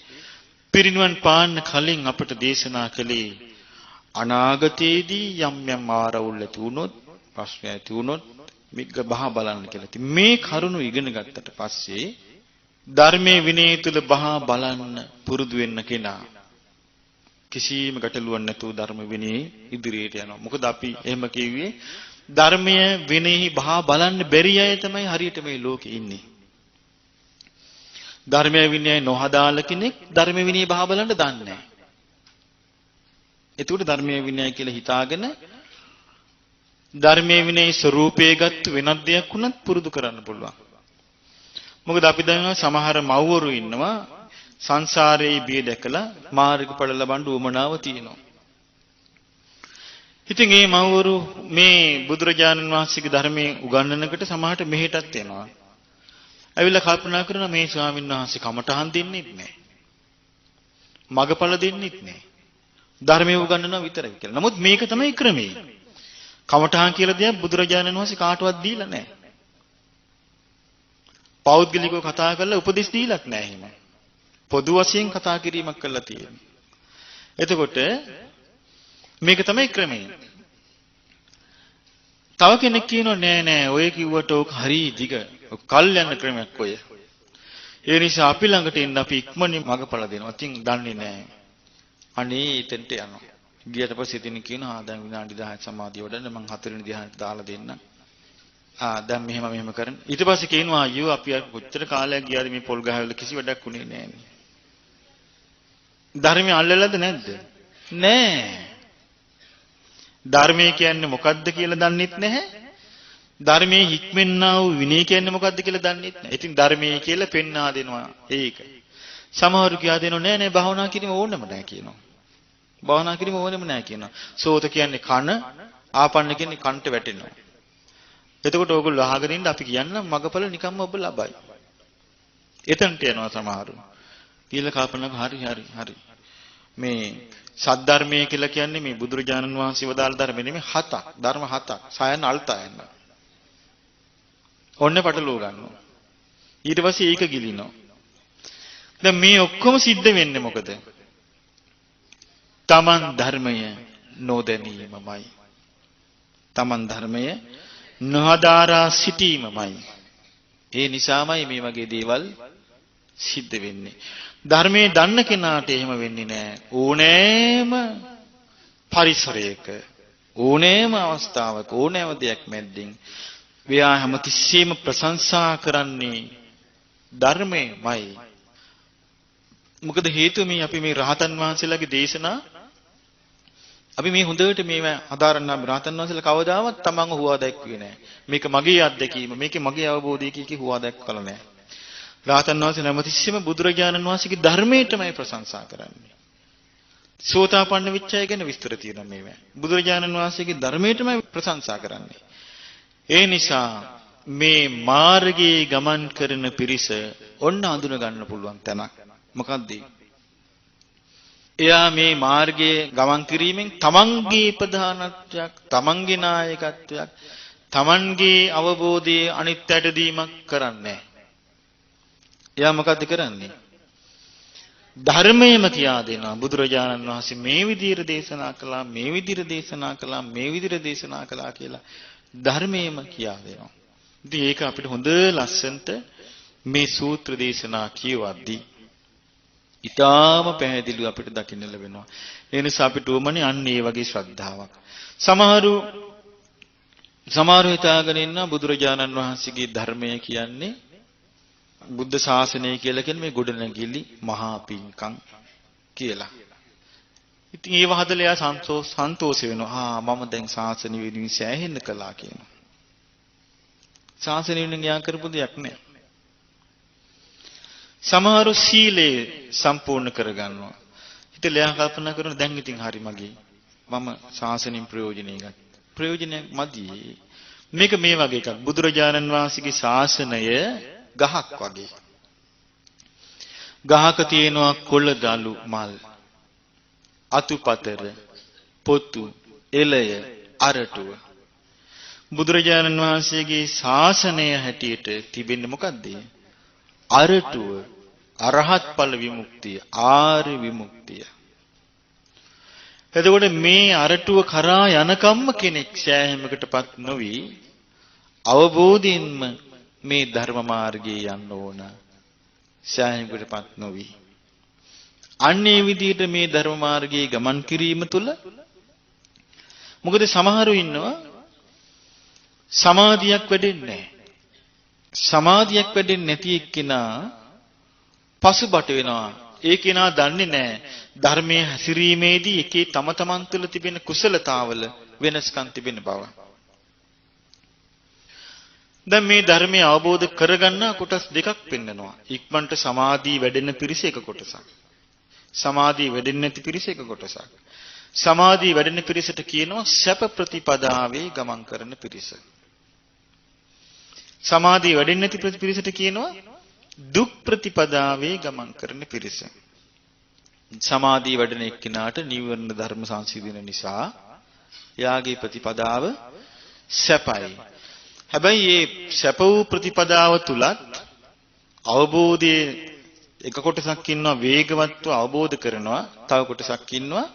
පිරිනිවන් පාන්න කලින් අපට දේශනා කළේ අනාගතයේදී යම් ආරවුල් ඇති වුණොත්, ප්‍රශ්න ඇති වුණොත් මේක බහා බලන්න කියලා. ඉතින් මේ කරුණු ඉගෙන ගත්තට පස්සේ ධර්මයේ විනය තුල බහා බලන්න පුරුදු වෙන්න කෙනා කිසිම ගැටලුවක් නැතුව ධර්ම විනයේ ඉදිරියට යනවා. මොකද අපි එහෙම කිව්වේ ධර්මයේ විනයෙහි බහා බලන්න බැරි අය තමයි හරියට මේ ලෝකේ ඉන්නේ. ධර්මයේ විනය නොහදාල කෙනෙක් ධර්මයේ විනය බහා බලන්න දන්නේ නැහැ. ඒකට ධර්මයේ විනය කියලා හිතාගෙන ධර්මයේ විනය ස්වરૂපයේ ගත්ත වෙනත් දෙයක් වුණත් පුරුදු කරන්න පුළුවන්. මොකද අපි දන්නවා සමහර මව්වරු ඉන්නවා සංසාරයේ බිය දැකලා මාර්ගඵල ලබන්න උවමනාව තියෙනවා. ඉතින් මේ මව්වරු මේ බුදුරජාණන් වහන්සේගේ ධර්මයේ උගන්වනකට සමහරට මෙහෙටත් එනවා. ඇවිල්ලා කල්පනා කරනවා මේ ස්වාමීන් වහන්සේ කමටහන් දෙන්නෙත් නැහැ. මගඵල දෙන්නෙත් නැහැ. ධර්මයේ උගන්වනවා විතරයි කියලා. නමුත් මේක තමයි ක්‍රමය. කමටහන් කියලා දෙයක් බුදුරජාණන් වහන්සේ කාටවත් දීලා නැහැ. පෞද්ගලිකව කතා කරලා උපදෙස් දීලත් නැහැ එහෙම. පොදු වශයෙන් කතා කිරීමක් කරලා තියෙනවා. එතකොට මේක තමයි ක්‍රමය. තව කෙනෙක් කියනවා නෑ ඔය කිව්වට ඕක හරි දිග කල් යන ක්‍රමයක් ඔය. ඒ නිසා අපි ළඟට එන්න අපි ඉක්මනින් මගපල දෙනවා. ඉතින් දන්නේ නෑ. අනේ එතෙන්ට යනවා. ගියට පස්සේ ඉතින් කියනවා දැන් විනාඩි 10ක් සමාධිය වඩන්න මම 4 වෙනි ධ්‍යානෙට දාලා දෙන්නම්. දැන් මෙහෙම කරන්න. ඊට පස්සේ කියනවා අයියෝ අපි කොච්චර කාලයක් ගියාද මේ පොල් ගහවල කිසි වැඩක් උනේ නෑනේ. ධර්මයේ අල්ලලාද නැද්ද? නෑ. ධර්මය කියන්නේ මොකද්ද කියලා දන්නෙත් නැහැ. ධර්මයේ හික්මෙන්නා වූ විනය කියන්නේ මොකද්ද කියලා දන්නෙත් නැහැ. ඉතින් ධර්මයේ කියලා පෙන්වා දෙනවා ඒක. සමහරු කියා දෙනවා නෑ භාවනා කිරීම ඕනම නැහැ කියනවා. භාවනා කිරීම ඕනෙම නැහැ කියනවා. සෝත කියන්නේ කන, ආපන්න කියන්නේ කන්ට වැටෙනවා. එතකොට ඕගොල්ලෝ අහගෙන ඉන්න අපි කියන්න මගපල නිකම්ම ඔබ ලබයි. එතනට යනවා සමහරු. කියලා කල්පනා හරි. මේ සද්ධර්මයේ කියලා කියන්නේ මේ බුදුරජාණන් වහන්සේ වදාළ ධර්ම නෙමෙයි හතක්. ධර්ම හතක්. සයන් අල්තයන්. ඔන්න පටලව ගන්නවා. ඊට පස්සේ ඒක ගිලිනවා. දැන් මේ ඔක්කොම සිද්ධ වෙන්නේ මොකද? තමන් ධර්මය නොදැනීමමයි. තමන් ධර්මය නොහදාරා සිටීමමයි. ඒ නිසාමයි මේ වගේ දේවල් සිද්ධ වෙන්නේ. ධර්මයේ දන්න කෙනාට එහෙම වෙන්නේ නැහැ. ඕනෑම පරිසරයක ඕනෑම අවස්ථාවක ඕනෑම දෙයක් මැද්දෙන් ව්‍යා හැමතිස්සෙම ප්‍රශංසා කරන්නේ ධර්මයමයි. මොකද හේතුව මේ අපි මේ රහතන් වහන්සේලාගේ දේශනා අපි මේ හොඳට මේව හදාරන්න රහතන් වහන්සේලා කවදාවත් තමන්ව හුවා දැක්ුවේ නැහැ. මේක මගේ අත්දැකීම, මේක මගේ අවබෝධය කී හුවා දැක්කලා නැහැ. රහතන් වහන්සේ නැමතිස්සෙම බුදුරජාණන් වහන්සේගේ ධර්මයටමයි ප්‍රශංසා කරන්නේ. සෝතාපන්න විච්ඡය ගැන විස්තර තියෙනවා මේවා. බුදුරජාණන් වහන්සේගේ ධර්මයටමයි ප්‍රශංසා කරන්නේ. ඒ නිසා මේ මාර්ගයේ ගමන් කරන පිරිස ඔන්න අඳුන ගන්න පුළුවන් තැනක්. මොකද්ද? එයා මේ මාර්ගයේ ගමන් කිරීමෙන් තමන්ගේ ප්‍රධානත්වයක්, තමන්ගේ නායකත්වයක්, තමන්ගේ අවබෝධයේ අනිත්‍යයට දීමක් කරන්නේ. එයා මොකද්ද කරන්නේ? ධර්මයේම කියා දෙනවා. බුදුරජාණන් වහන්සේ මේ විදිහට දේශනා කළා, මේ විදිහට දේශනා කළා, මේ විදිහට දේශනා කළා කියලා ධර්මයේම කියා දෙනවා. ඉතින් ඒක අපිට හොඳ ලස්සනට මේ සූත්‍ර දේශනා කියවද්දී ඊටාම පැහැදිලිව අපිට දකින්න ලැබෙනවා. ඒ නිසා අපිට උවමනේ අන්න ඒ වගේ ශ්‍රද්ධාවක්. සමහරු හිතාගෙන ඉන්න බුදුරජාණන් වහන්සේගේ ධර්මය කියන්නේ බුද්ධ ශාසනය කියලා කියන්නේ මේ ගොඩනැගිලි මහා පිංකම් කියලා. ඉතින් ඒව හදලා එයා සන්තෝෂ වෙනවා. මම දැන් ශාසනය වෙනුවෙන් සෑහෙන්න කළා කියනවා. ශාසනය වෙනුවෙන් යා කරපු දෙයක් නෑ. සමහරු සීලේ සම්පූර්ණ කරගන්නවා. හිතලා එයා කල්පනා කරනවා දැන් ඉතින් හරි මගේ. මම ශාසනයෙන් ප්‍රයෝජනෙ ගන්න. ප්‍රයෝජනයක් මදි. මේක මේ වගේ එකක්. බුදුරජාණන් වහන්සේගේ ශාසනය ගහක් වගේ. ගහක තියෙනවා කොළ දලු මල්, අතුපතර, පොතු, එළය, අරටුව. බුදුරජාණන් වහන්සේගේ ශාසනය හැටියට තිබෙන්නේ මොකද්ද? අරටුව, අරහත් ඵල විමුක්තිය, ආර්ය විමුක්තිය. එතකොට මේ අරටුව කරා යනකම්ම කෙනෙක් සෑහීමකටපත් නොවි අවබෝධයෙන්ම මේ ධර්ම මාර්ගයේ යන්න ඕන. සෑහීමකටපත් නොවි. අන්නේ විදිහට මේ ධර්ම මාර්ගයේ ගමන් කිරීම තුළ මොකද සමහරු ඉන්නවා සමාධියක් වැඩෙන්නේ නැහැ. සමාධියක් වැඩෙන්නේ නැති එක්කෙනා පසුබට වෙනවා. ඒ කෙනා දන්නේ නැහැ ධර්මයේ හැසිරීමේදී එකේ තම තමන් තුළ තිබෙන කුසලතාවල වෙනස්කම් තිබෙන බව. දැන් මේ ධර්මය අවබෝධ කරගන්න කොටස් දෙකක් පෙන්නනවා. ඉක්මනට සමාධිය වැඩෙන පිරිස එක කොටසක්. සමාධිය වැඩෙන්නේ නැති පිරිස එක කොටසක්. සමාධිය වැඩෙන පිරිසට කියනවා සැප ප්‍රතිපදාවේ ගමන් කරන පිරිස. සමාධිය වැඩෙන්නේ නැති පිරිසට කියනවා දුක් ප්‍රතිපදාවේ ගමන් කරන පිරිස. සමාධිය වැඩෙන එක්කිනාට නීවරණ ධර්ම සංසිඳන නිසා යාගේ ප්‍රතිපදාව සැපයි. හැබැයි මේ සැප වූ ප්‍රතිපදාව තුලත් අවබෝධයේ එක කොටසක් ඉන්නවා වේගවත්ව අවබෝධ කරනවා, තව කොටසක් ඉන්නවා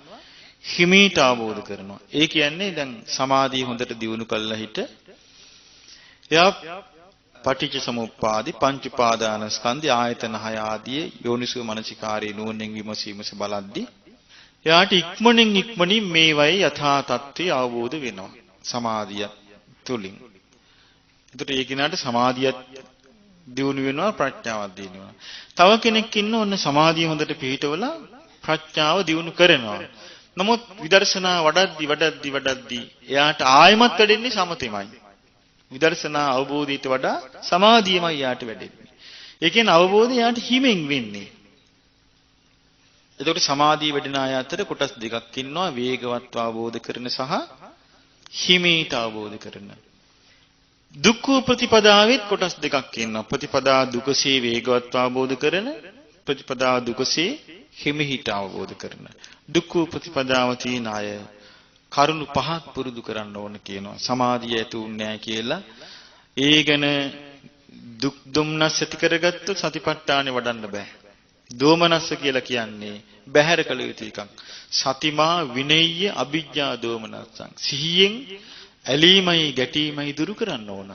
හිමීට අවබෝධ කරනවා. ඒ කියන්නේ දැන් සමාධිය හොඳට දියුණු කළා හිට එයා පටිච්ච සමුප්පාදි පංච උපාදානස්කන්ධය ආයතන 6 ආදී යෝනිසෝ මනසිකාරී නුවණින් විමසීමස බලද්දී එයාට ඉක්මනින් මේවයි යථා තත්ත්වය අවබෝධ වෙනවා සමාධිය තුලින්. ඒකට ඒ කිනාට සමාධියත් දියුණු වෙනවා ප්‍රඥාවත් දියුණු වෙනවා. තව කෙනෙක් ඉන්න ඕන සමාධිය හොඳට පිහිටවලා ප්‍රඥාව දියුණු කරනවා. නමුත් විදර්ශනා වඩද්දි එයාට ආයමත් වැඩෙන්නේ සමතෙමයි. විදර්ශනා අවබෝධයට වඩා සමාධියමයි යාට වැඩෙන්නේ. ඒ කියන්නේ අවබෝධය යාට හිමෙන් වෙන්නේ. එතකොට සමාධිය වැඩෙන අය අතර කොටස් දෙකක් ඉන්නවා වේගවත් අවබෝධ කරන සහ හිමීට අවබෝධ කරන. දුක්ඛ ප්‍රතිපදාවෙත් කොටස් දෙකක් ඉන්නවා. ප්‍රතිපදා දුකසේ වේගවත් අවබෝධ කරන, ප්‍රතිපදා දුකසේ හිමිහිට අවබෝධ කරන. දුක්ඛ ප්‍රතිපදාව තියෙන අය කරුණු පහක් පුරුදු කරන්න ඕන කියනවා. සමාධිය ඇතුුන්නේ නැහැ කියලා. ඒ ගැන දුක් දුම්නස් ඇති කරගත්තු සතිපට්ඨානෙ වඩන්න බෑ. දෝමනස්ස කියලා කියන්නේ බැහැර කළ යුතු එකක්. සතිමා විනෙය්‍ය අභිජ්ජා දෝමනස්සං. සිහියෙන් ඇලීමයි ගැටීමයි දුරු කරන්න ඕන.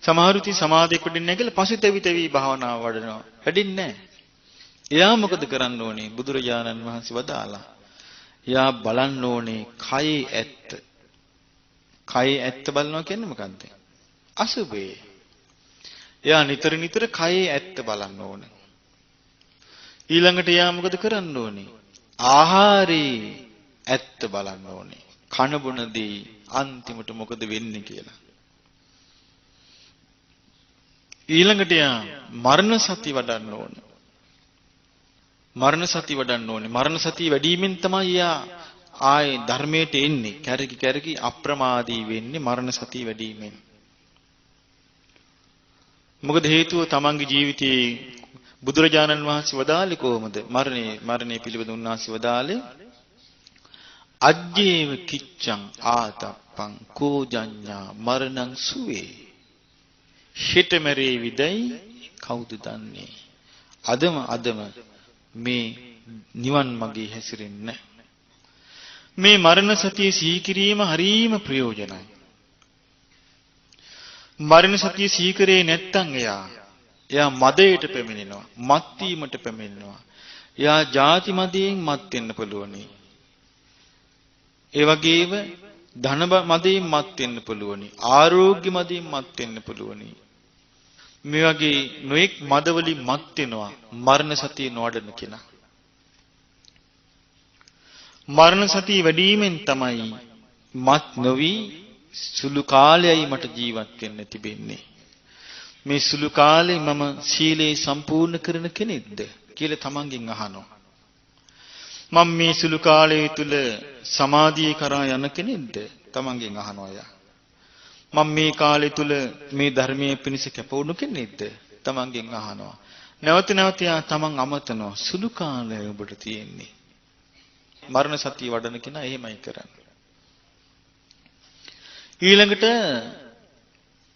සමහරුති සමාධියක් වඩින්න නැගලා පසුතැවිතවි භාවනාව වඩනවා. වැඩින්නේ නැහැ. එයා මොකද කරන්න ඕනේ? බුදුරජාණන් වහන්සේ වදාලා. එයා බලන්න ඕනේ කයේ ඇත්ත. කයේ ඇත්ත බලනවා කියන්නේ මොකද්ද? අසුබේ. එයා නිතර නිතර කයේ ඇත්ත බලන්න ඕනේ. ඊළඟට එයා මොකද කරන්න ඕනේ? ආහාරේ ඇත්ත බලන්න ඕනේ. කන බොනදී අන්තිමට මොකද වෙන්නේ කියලා. ඊළඟට එයා මරණ සති වඩන්න ඕනේ. මරණ සති වඩන්න ඕනේ. මරණ සතිය වැඩිවීමෙන් තමයි එයා ආයේ ධර්මයට එන්නේ. කැරකි කැරකි අප්‍රමාදී වෙන්නේ මරණ සතිය වැඩිවීමෙන්. මොකද හේතුව තමන්ගේ ජීවිතයේ බුදුරජාණන් වහන්සේ වදාළේ කොහොමද? මරණය පිළිබඳ උන්වහන්සේ වදාළේ අජ්ජේව කිච්ඡං ආතප්පං කෝජඤ්ඤා මරණං සුවේ. හිත මැරේ විදයි කවුද දන්නේ? අදම මේ නිවන් මාගේ හැසිරෙන්නේ. මේ මරණ සතිය සිහි කිරීම හරීම ප්‍රයෝජනයි. මරණ සතිය සිහි කරේ නැත්නම් එයා මදයට පැමිණෙනවා, මත් වීමට පැමිණෙනවා. එයා ಜಾති මදයෙන් මත් වෙන්න පුළුවනි. ඒ වගේම ධන මදයෙන් මත් වෙන්න පුළුවනි. ආරෝග්‍ය මදයෙන් මත් වෙන්න පුළුවනි. මේ වගේ නොඑක් මදවලින් මත් වෙනවා මරණ සතිය නොවඩන කෙනා. මරණ සතිය වැඩිවීමෙන් තමයි මත් නොවි සුළු කාලයයි මට ජීවත් වෙන්න තිබෙන්නේ. මේ සුළු කාලේ මම සීලේ සම්පූර්ණ කරන කෙනෙක්ද කියලා තමන්ගෙන් අහනවා. මම මේ සුළු කාලය තුල සමාධිය කරා යන කෙනෙක්ද තමන්ගෙන් අහනවා යා. මම මේ කාලය තුල මේ ධර්මයේ පිණිස කැපවුණු කෙනෙක්ද තමන්ගෙන් අහනවා. නැවත නැවත යා තමන් අමතනවා සුළු කාලය ඔබට තියෙන්නේ. මරණ සතිය වඩන කෙනා එහෙමයි කරන්නේ. ඊළඟට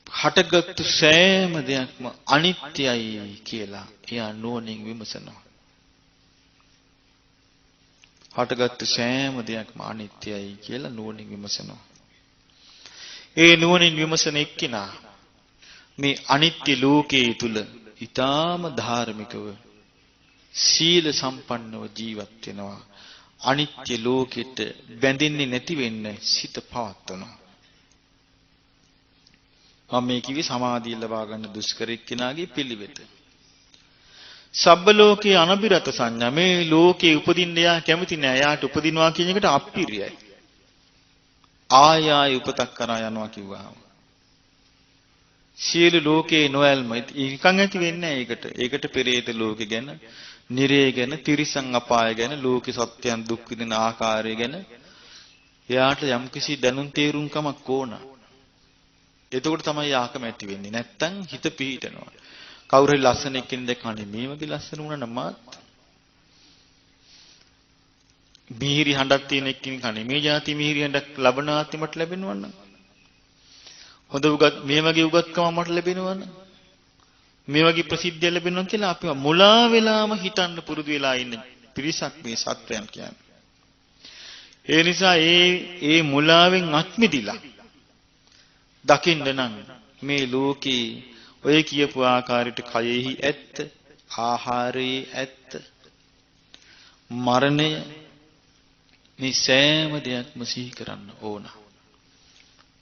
හටගත්තු සෑම දෙයක්ම අනිත්‍යයි කියලා එයා නුවණින් විමසනවා. හටගත්තු සෑම දෙයක්ම අනිත්‍යයි කියලා නුවණින් විමසනවා. ඒ නුවණින් විමසන එක්කිනා මේ අනිත්‍ය ලෝකයේ තුල ඊටාම ධාර්මිකව සීල සම්පන්නව ජීවත් වෙනවා. අනිත්‍ය ලෝකෙට බැඳෙන්නේ නැති වෙන්න සිත පවත්වනවා. මම මේ කිවි සමාධිය ලබා ගන්න දුෂ්කර එක්කිනාගේ පිළිවෙත. සබ්බ ලෝකේ අනබිරත සංඥා. මේ ලෝකේ උපදින්න යා කැමති නෑ. යාට උපදිනවා කියන එකට අප්පිරියයි. ආය උපතක් කරා යනවා කිව්වහම. සියලු ලෝකේ නොයල්ම නිකන් ඇති වෙන්නේ නෑ ඒකට පෙරේත ලෝකෙ ගැන, නිරේ ගැන, තිරිසන් අපාය ගැන, ලෝකේ සත්‍යයන් දුක් විඳින ආකාරය ගැන එයාට යම්කිසි දැනුම් තේරුම්කමක් ඕන. එතකොට තමයි ආකම ඇති වෙන්නේ. නැත්තම් හිත පිහිටනවා. කවුරු හරි ලස්සන එක්කෙනෙක් දැක්කම මේ වගේ ලස්සන වුණා නම් මාත් මිහිරි හඬක් තියෙන එක්කෙනෙක් කන්නේ මේ જાති මිහිරි හඬක් ලබන ආත්මෙට ලැබෙනවා නම් හොඳ උගත් මේ වගේ උගත්කම මට ලැබෙනවා නම් මේ වගේ ප්‍රසිද්ධිය ලැබෙනවා කියලා අපි මුලා වෙලාම හිතන්න පුරුදු වෙලා ඉන්න පිරිසක් මේ සත්වයන් කියන්නේ. ඒ නිසා ඒ මුලාවෙන් අත්මිදිලා දකින්න නම් මේ ලෝකේ ඔය කියපු ආකාරයට කයෙහි ඇත්ත, ආහාරයේ ඇත්ත, මරණය මේ සෑම දෙයක්ම සිහි කරන්න ඕන.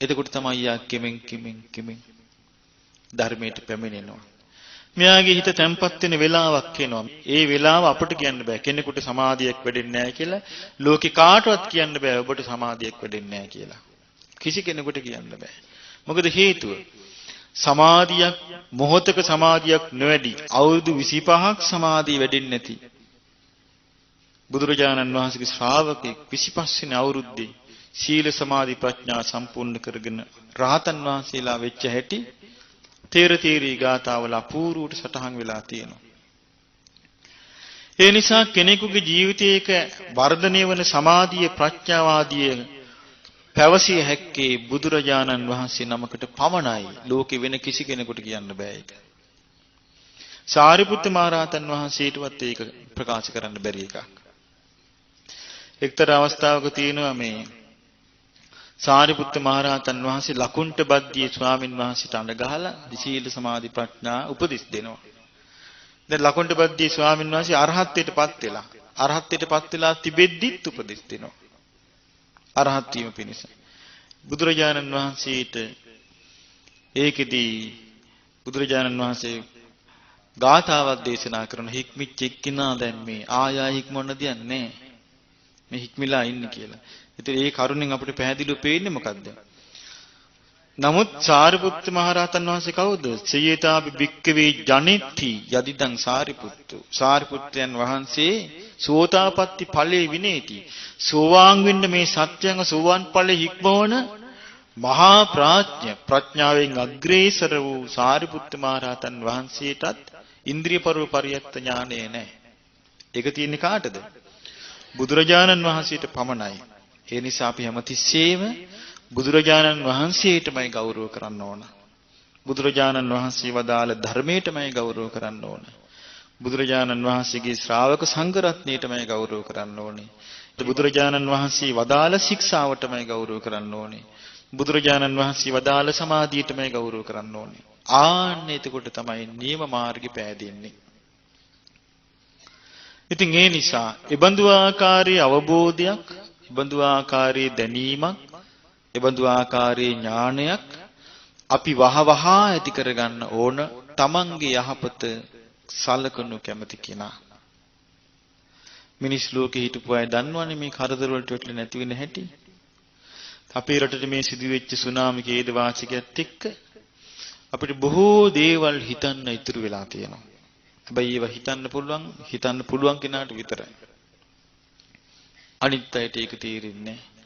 එතකොට තමයි යා කෙමෙන් ධර්මයට පැමිණෙනවා. මෙයාගේ හිත තැම්පත් වෙන වෙලාවක් එනවා. ඒ වෙලාව අපට කියන්න බෑ. කෙනෙකුට සමාධියක් වැඩෙන්නේ නැහැ කියලා ලෝකේ කාටවත් කියන්න බෑ ඔබට සමාධියක් වැඩෙන්නේ නැහැ කියලා. කිසි කෙනෙකුට කියන්න බෑ. මොකද හේතුව සමාධියක් මොහොතක සමාධියක් නොවැඩි අවුරුදු 25ක් සමාධිය වැඩෙන්නේ නැති බුදුරජාණන් වහන්සේගේ ශ්‍රාවකෙක් 25 වෙනි අවුරුද්දේ සීල සමාධි ප්‍රඥා සම්පූර්ණ කරගෙන රහතන් වහන්සේලා වෙච්ච හැටි තේර තේරී ගාථාවල අපූර්වට සටහන් වෙලා තියෙනවා. ඒ නිසා කෙනෙකුගේ ජීවිතයක වර්ධනය වන සමාධිය ප්‍රඥාව ආදී පැවසිය හැක්කේ බුදුරජාණන් වහන්සේ නමකට පමණයි. ලෝකෙ වෙන කිසි කෙනෙකුට කියන්න බෑ ඒක. සාරිපුත්ත මහ රහතන් වහන්සේටවත් ඒක ප්‍රකාශ කරන්න බැරි එකක්. එක්තරා අවස්ථාවක තියෙනවා මේ සාරිපුත්ත මහ රහතන් වහන්සේ ලකුණ්ඨ බද්දී ස්වාමින් වහන්සේට අඬ ගහලා සීල සමාධි ප්‍රඥා උපදෙස් දෙනවා. දැන් ලකුණ්ඨ බද්දී ස්වාමින් වහන්සේ අරහත්ත්වයටපත් වෙලා තිබෙද්දිත් උපදෙස් දෙනවා. අරහත් වීම පිණිස. බුදුරජාණන් වහන්සේට ඒකෙදී බුදුරජාණන් වහන්සේ ගාථාවක් දේශනා කරන හික්මිච්ච එක්කිනා දැන් මේ ආයා හික්මොන්න දෙයක් නැහැ. මේ හික්මිලා ඉන්නේ කියලා. ඉතින් ඒ කරුණෙන් අපිට පැහැදිලිව පේන්නේ මොකද්ද? නමුත් සාරිපුත්ත මහ රහතන් වහන්සේ කවුද? සයේතාපි භික්කවේ ජනෙත්ති යදිදං සාරිපුත්තු. සාරිපුත්තයන් වහන්සේ සෝතාපට්ටි ඵලයේ විනේති. සෝවාන් වෙන්න මේ සත්‍යංග සෝවාන් ඵලයේ හික්මවන මහා ප්‍රඥාවෙන් අග්‍රේසර වූ සාරිපුත්ත මහ රහතන් වහන්සේටත් ඉන්ද්‍රිය පරියත්ත ඥානය නැහැ. ඒක තියෙන්නේ කාටද? බුදුරජාණන් වහන්සේට පමණයි. ඒ නිසා අපි හැමතිස්සෙම බුදුරජාණන් වහන්සේටමයි ගෞරව කරන්න ඕන. බුදුරජාණන් වහන්සේ වදාළ ධර්මයටමයි ගෞරව කරන්න ඕන. බුදුරජාණන් වහන්සේගේ ශ්‍රාවක සංඝ රත්නයටමයි ගෞරව කරන්න ඕනේ. බුදුරජාණන් වහන්සේ වදාළ ශික්ෂාවටමයි ගෞරව කරන්න ඕනේ. බුදුරජාණන් වහන්සේ වදාළ සමාධියටමයි ගෞරව කරන්න ඕනේ. ආන්න එතකොට තමයි නියම මාර්ගය පෑදෙන්නේ. ඉතින් ඒ නිසා ඉබඳු ආකාරයේ අවබෝධයක්, ඉබඳු ආකාරයේ දැනීමක්, ඉබඳු ආකාරයේ ඥානයක් අපි වහවහ ඇති කරගන්න ඕන. තමන්ගේ යහපත සලකනු කැමති කෙනා. මිනිස් ලෝකේ හිටපු අය දන්නවනේ මේ කරදර වලට වැටෙන්නේ නැති වෙන හැටි. අපේ රටේ මේ සිදුවෙච්ච සුනාමි කේද වාසිකයත් එක්ක අපිට බොහෝ දේවල් හිතන්න ඉතුරු වෙලා තියෙනවා. හැබැයි ඒවා හිතන්න පුළුවන් කෙනාට විතරයි. අනිත් අයට ඒක තේරෙන්නේ නැහැ.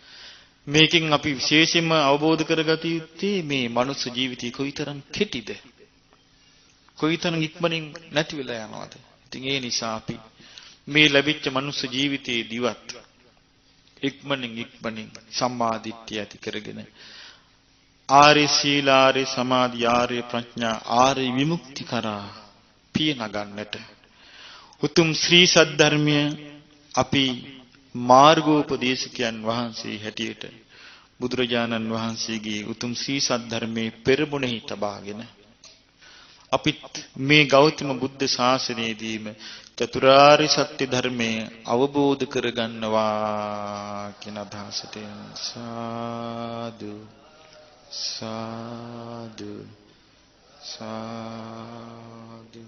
මේකෙන් අපි විශේෂයෙන්ම අවබෝධ කරගත යුත්තේ මේ මනුස්ස ජීවිතය කොයිතරම් කෙටිද, කොයිතරම් ඉක්මනින් නැති වෙලා යනවද. ඉතින් ඒ නිසා අපි මේ ලැබිච්ච මනුස්ස ජීවිතයේ දිවත් ඉක්මනින් සම්මා දිට්ඨිය ඇති කරගෙන ආර්ය සීල, ආර්ය සමාධි, ආර්ය ප්‍රඥා, ආර්ය විමුක්ති කරා පිය නගන්නට උතුම් ශ්‍රී සද්ධර්මය අපි මාර්ගෝපදේශකයන් වහන්සේ හැටියට බුදුරජාණන් වහන්සේගේ උතුම් ශ්‍රී සද්ධර්මයේ පෙරමුණෙහි තබාගෙන අපිත් මේ ගෞතම බුද්ධ ශාසනයේදීම චතුරාර්ය සත්‍ය ධර්මය අවබෝධ කරගන්නවා කියන අදහසට සාදු සාදු සාදු